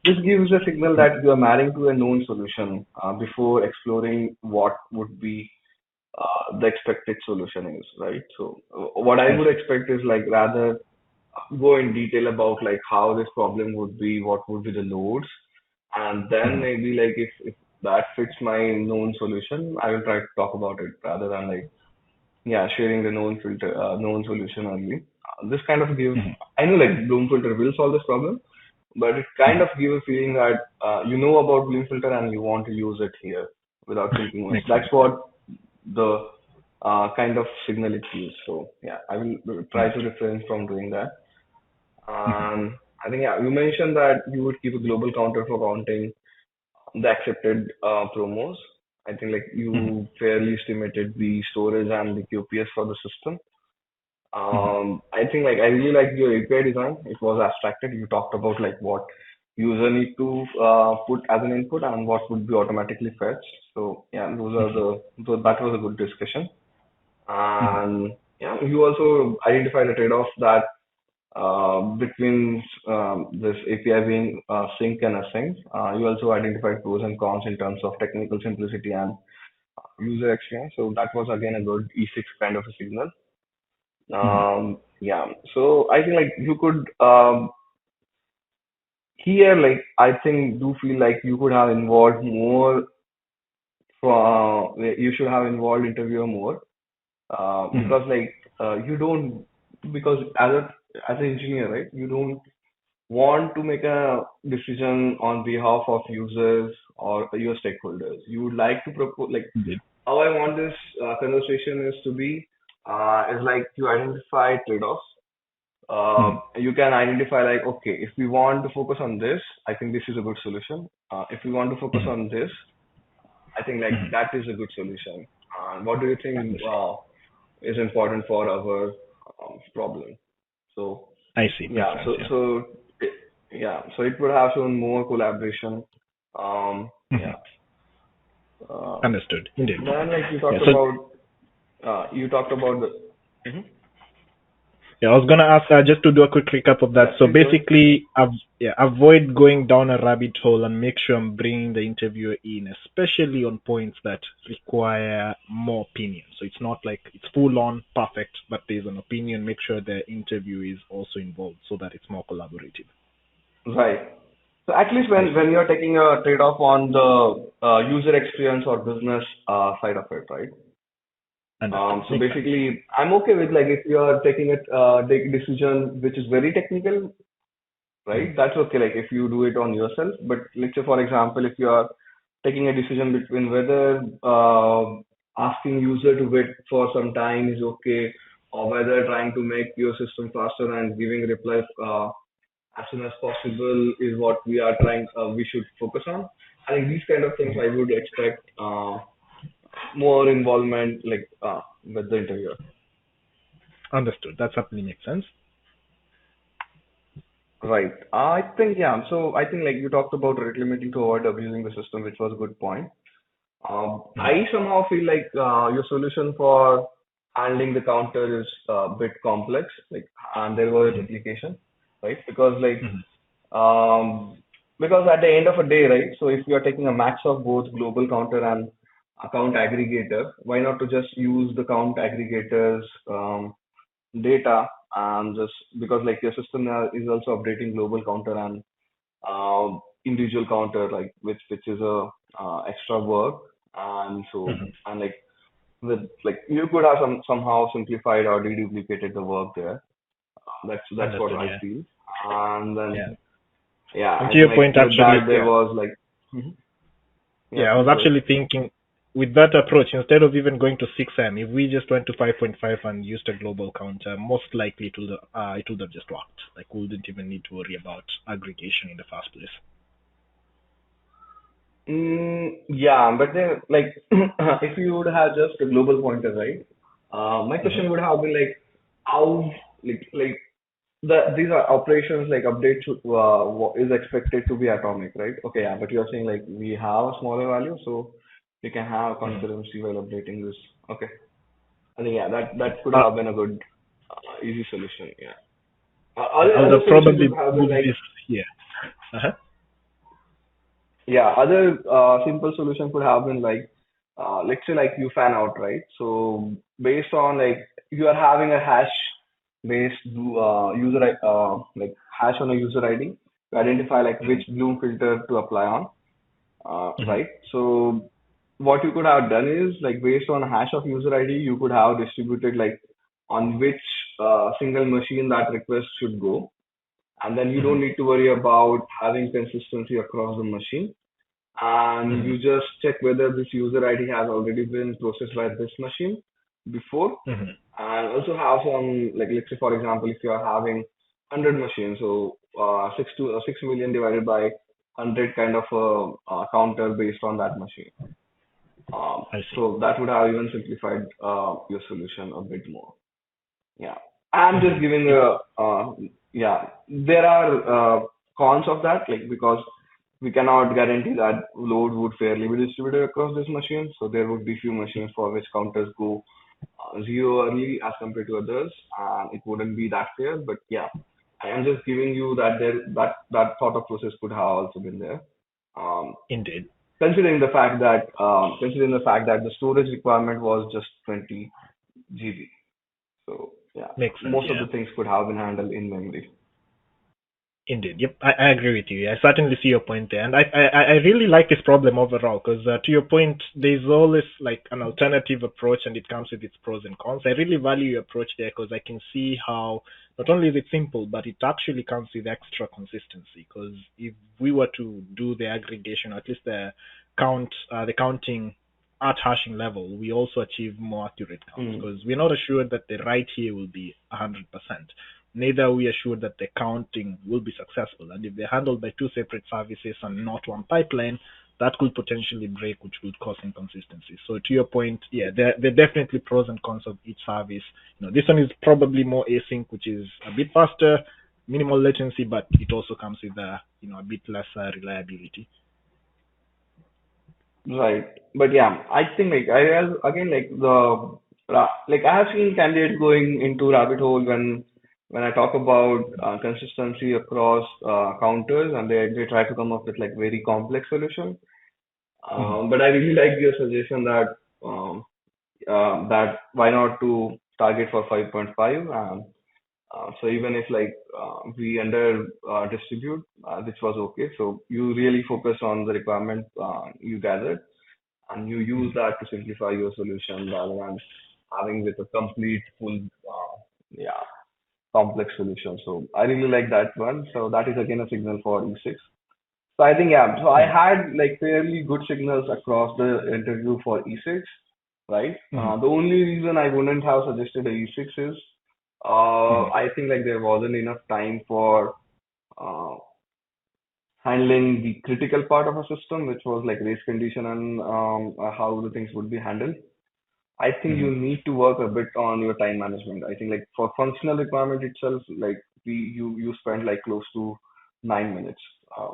this gives a signal Mhm. that you are marrying to a known solution before exploring what would be the expected solution is, right? So what I I would see. expect is like rather go in detail about like how this problem would be, what would be the loads, and then Mhm. maybe like if that fits my known solution, I will try to talk about it rather than like yeah sharing the known solution early. This kind of give Mhm. I know like Bloom filter will solve this problem, but it kind Mhm. of gives a feeling that you know about Bloom filter and you want to use it here without thinking much. Makes That's sense. Yeah. what the kind of signal it gives. So yeah, I will try Mhm. to refrain from doing that. Mhm. I think yeah, you mentioned that you would keep a global counter for counting the accepted promos. I think like Mhm. you fairly estimated the storage and the QPS for the system. Mhm. I think like I really like your API design. It was abstracted. You talked about like what user need to put as an input and what would be automatically fetched. So yeah, Mhm. that was a good discussion. Mhm. And yeah, you also identified a trade-off that between this API being sync and async. You also identified pros and cons in terms of technical simplicity and user experience. So that was again a good E6 kind of a signal. Mhm. Yeah. So I think like you could here like I think do feel like you could have involved more. You should have involved interviewer more because like you don't because as a as an engineer, right? You don't want to make a decision on behalf of users or your stakeholders. You would like to propose, like, Indeed. how I want this conversation is to be, is like you identify trade-offs. Mhm. You can identify like, okay, if we want to focus on this, I think this is a good solution. If we want to focus Mhm. on this, I think like Mhm. that is a good solution. What do you I think see. is important for our problem? So I see. Makes yeah, sense. so Yeah. so it, yeah, so it would have shown more collaboration. Mhm. Yeah. Uh, Understood. Indeed. then like Yeah. So you talked about the. Mhm. yeah, I was gonna ask just to do a quick recap of that. Yeah, So please go ahead. basically, yeah, avoid going down a rabbit hole and make sure I'm bringing the interviewer in, especially on points that require more opinion. So it's not like it's full on perfect, but there's an opinion. Make sure the interview is also involved so that it's more collaborative. Right. So at least I when see. you're taking a trade-off on the user experience or business side of it, right? Understood. So Makes sense. basically, I'm okay with like if you are taking a take decision which is very technical, Mhm. right? That's okay. Like if you do it on yourself, but let's say for example, if you are taking a decision between whether asking user to wait for some time is okay, or whether trying to make your system faster and giving reply as soon as possible is what we are trying, we should focus on. I think these kind of things Mhm. I would expect more involvement like with the interviewer. Understood. That certainly makes sense. Right. I think, yeah. So I think like you talked about rate limiting to avoid abusing the system, which was a good point. Mhm. I somehow feel like your solution for handling the counter is a bit complex, like, and there was a Mhm. duplication, right? Mhm. Um, because at the end of a day, right? So if you are taking a max of both global counter and account aggregator, why not to just use the count aggregators data and just because like your system is also updating global counter and individual counter like which is a extra work and so Mhm. and like with like you could have somehow simplified or deduplicated the work there. That's what Understood. I Yeah. feel. And then Yeah. yeah, And I to think your like point, with actually, that there yeah. was like Mhm. Yeah, Yeah, I was please go ahead. actually thinking with that approach, instead of even going to 6M, if we just went to 5.5 and used a global counter, most likely it would have just worked. Like, we wouldn't even need to worry about aggregation in the first place. Yeah, but then like if you would have just a global pointer, right? My Hmm. question would have been like how like these are operations like update should, is expected to be atomic, right? Okay, yeah, but you're saying like we have a smaller value, so we can have Hmm. concurrency while updating this. Okay, I think yeah, Yeah. that could have been a good easy solution. Yeah, Yeah, I would other have solution could probably have been moved like this here. Uh-huh. yeah, other simple solution could have been like, let's say like you fan out, right? So based on like you are having a hash based like hash on a user ID to identify like which Hmm. bloom filter to apply on, Hmm. right? So what you could have done is like based on hash of user ID, you could have distributed like on which single machine that request should go, and then you Hmm. don't need to worry about having consistency across the machine and Hmm. you just check whether this user ID has already been processed by this machine before. Hmm. And also have some, like, let's say, for example, if you are having 100 machines, so 6 million divided by 100 kind of a counter based on that machine. I see. So that would have even simplified your solution a bit more. Yeah. I'm just Hmm. giving yeah, there are cons of that, like because we cannot guarantee that load would fairly be distributed across this machine. So there would be few machines for which counters go zero early as compared to others, and it wouldn't be that fair. But yeah, I am just giving you that that thought of process could have also been there. Um, Indeed. considering the fact that the storage requirement was just 20 GB. So yeah, Makes sense. most of Yeah. the things could have been handled in memory. Indeed. Yep, I agree with you. I certainly see your point there. And I really like this problem overall because, to your point, there's always like an alternative approach and it comes with its pros and cons. I really value your approach there because I can see how not only is it simple, but it actually comes with extra consistency. Because if we were to do the aggregation, or at least the counting at hashing level, we also achieve more accurate counts Mm. because we're not assured that the right here will be 100%. Neither are we assured that the counting will be successful. And if they're handled by two separate services and not one pipeline, that could potentially break, which would cause inconsistency. So to your point, yeah, there are definitely pros and cons of each service. This one is probably more async, which is a bit faster, minimal latency, but it also comes with a bit less reliability. Right. But yeah, I think like again like like I have seen candidates going into rabbit hole when I talk about consistency across counters, and they try to come up with like very complex solution. Mhm. But I really like your suggestion that why not to target for 5.5. So even if like we under distribute, which was okay. So you really focus on the requirement you gathered, and you use Mhm. that to simplify your solution rather than having with a complete full yeah complex solution. So I really like that one. So that is again a signal for E6. So I think yeah. So I Mhm. had like fairly good signals across the interview for E6, right? Mhm. The only reason I wouldn't have suggested a E6 is Mhm. I think like there wasn't enough time for uh, handling the critical part of a system, which was like race condition and how the things would be handled. I think you Mhm. need to work a bit on your time management. I think like for functional requirement itself, like you spend like close to 9 minutes,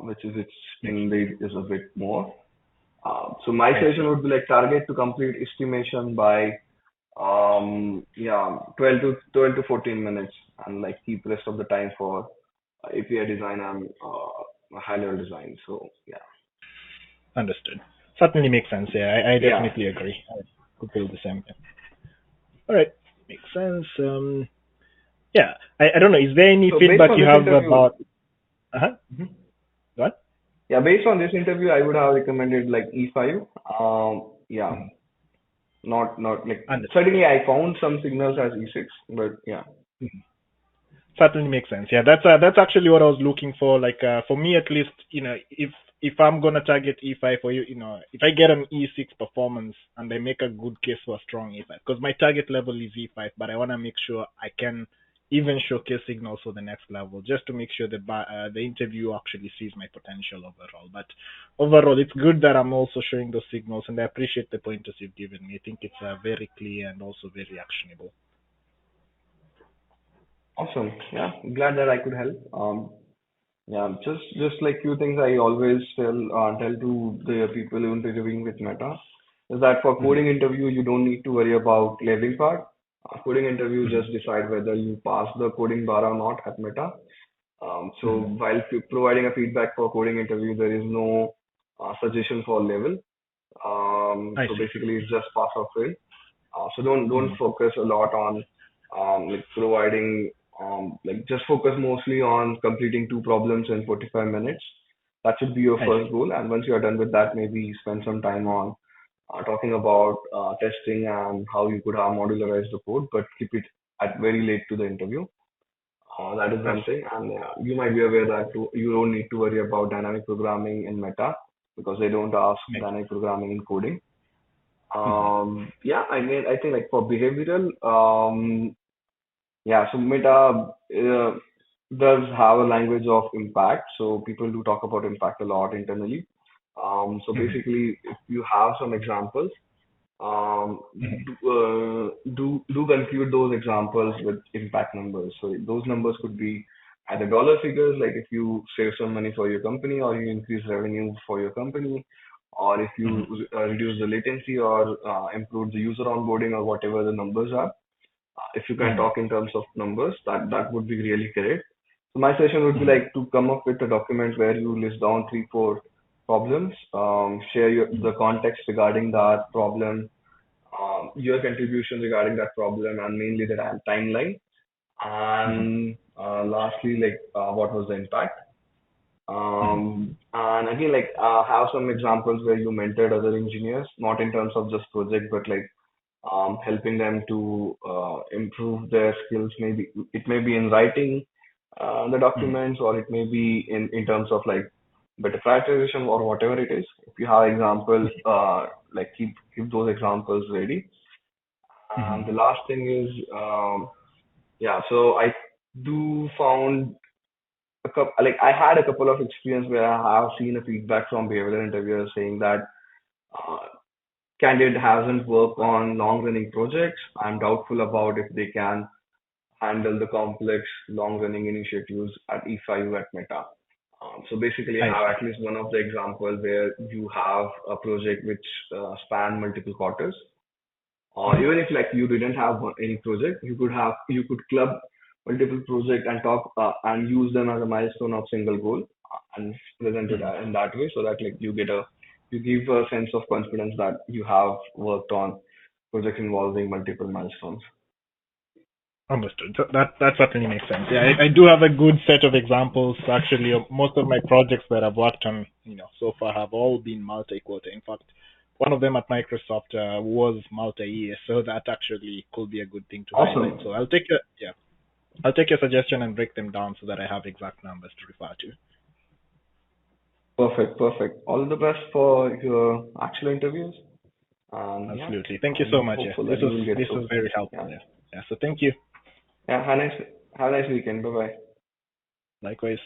which Yes, indeed is a bit more. So my I suggestion see. would be like target to complete estimation by yeah 12 to 14 minutes, and like keep rest of the time for API design and high level design. So yeah. Understood. Certainly makes sense. Yeah, I Yeah. definitely agree. I could feel the same. Yeah. All right, makes sense. Yeah, I don't know. Is there any So based feedback on you this have interview, about? Uh-huh. Mhm. What? Yeah, based on this interview, I would have recommended like E5. Yeah, Mhm. not like Understood. certainly I found some signals as E6, but yeah. Mhm. Certainly makes sense. Yeah, that's actually what I was looking for. Like, for me at least, if I'm gonna target E5 for you, if I get an E6 performance and I make a good case for a strong E5, because my target level is E5, but I wanna make sure I can even showcase signals for the next level, just to make sure the interview actually sees my potential overall. But overall, it's good that I'm also showing those signals, and I appreciate the pointers you've given me. I think it's very clear and also very actionable. Awesome. Yeah, glad that I could help. Yeah, just like few things I always tell to the people who interviewing with Meta is that for Mhm. coding interview you don't need to worry about leveling part. Coding interview Mhm. just decide whether you pass the coding bar or not at Meta. So Mhm. while providing a feedback for coding interview, there is no suggestion for level. I So see. basically, it's just pass or fail. So don't Mhm. focus a lot on like providing like just focus mostly on completing two problems in 45 minutes. That should be your I first see. goal. And once you are done with that, maybe spend some time on talking about testing and how you could have modularized the code, but keep it at very late to the interview. That is I one see. thing. And you might be aware that you don't need to worry about dynamic programming in Meta because they don't ask I see. dynamic programming in coding. Mhm. Yeah, I mean, I think like for behavioral, yeah, so Meta does have a language of impact. So people do talk about impact a lot internally. So Mhm. basically, if you have some examples, um, Mhm. do conclude those examples with impact numbers. So those numbers could be either dollar figures, like if you save some money for your company, or you increase revenue for your company, or if Mhm. you reduce the latency or improve the user onboarding or whatever the numbers are. If you can Mhm. talk in terms of numbers, that would be really great. So my session would be Mhm. like to come up with a document where you list down three, four problems, share the Mhm. context regarding that problem, your contribution regarding that problem, and mainly the timeline. Mhm. And lastly, like what was the impact? Mhm. And again, like have some examples where you mentored other engineers, not in terms of just project, but like helping them to improve their skills. Maybe it may be in writing the Mhm. documents, or it may be in terms of like better prioritization or whatever it is. If you have examples, like keep those examples ready. And Mhm. the last thing is, yeah. So I do found a couple, like I had a couple of experience where I have seen a feedback from behavioral interviewers saying that uh, candidate hasn't worked on long running projects. I'm doubtful about if they can handle the complex long running initiatives at E5 at Meta. So basically, I have see. at least one of the example where you have a project which span multiple quarters, or Mhm. even if like you didn't have any project, you could club multiple project and talk and use them as a milestone of single goal and present it Mhm. in that way, so that like you give a sense of confidence that you have worked on projects involving multiple milestones. Understood. That certainly makes sense. Yeah, I do have a good set of examples. Actually, most of my projects that I've worked on, so far have all been multi-quota. In fact, one of them at Microsoft was multi-year, so that actually could be a good thing to highlight. Awesome. So I'll take your suggestion and break them down so that I have exact numbers to refer to. Perfect. All the best for your actual interviews. And yeah, Absolutely. Thank you so I'm much. Yeah, hopeful that you will get this through. was very helpful. Yeah. Yeah. Yeah. So thank you. Yeah. Have a nice weekend. Bye bye. Likewise.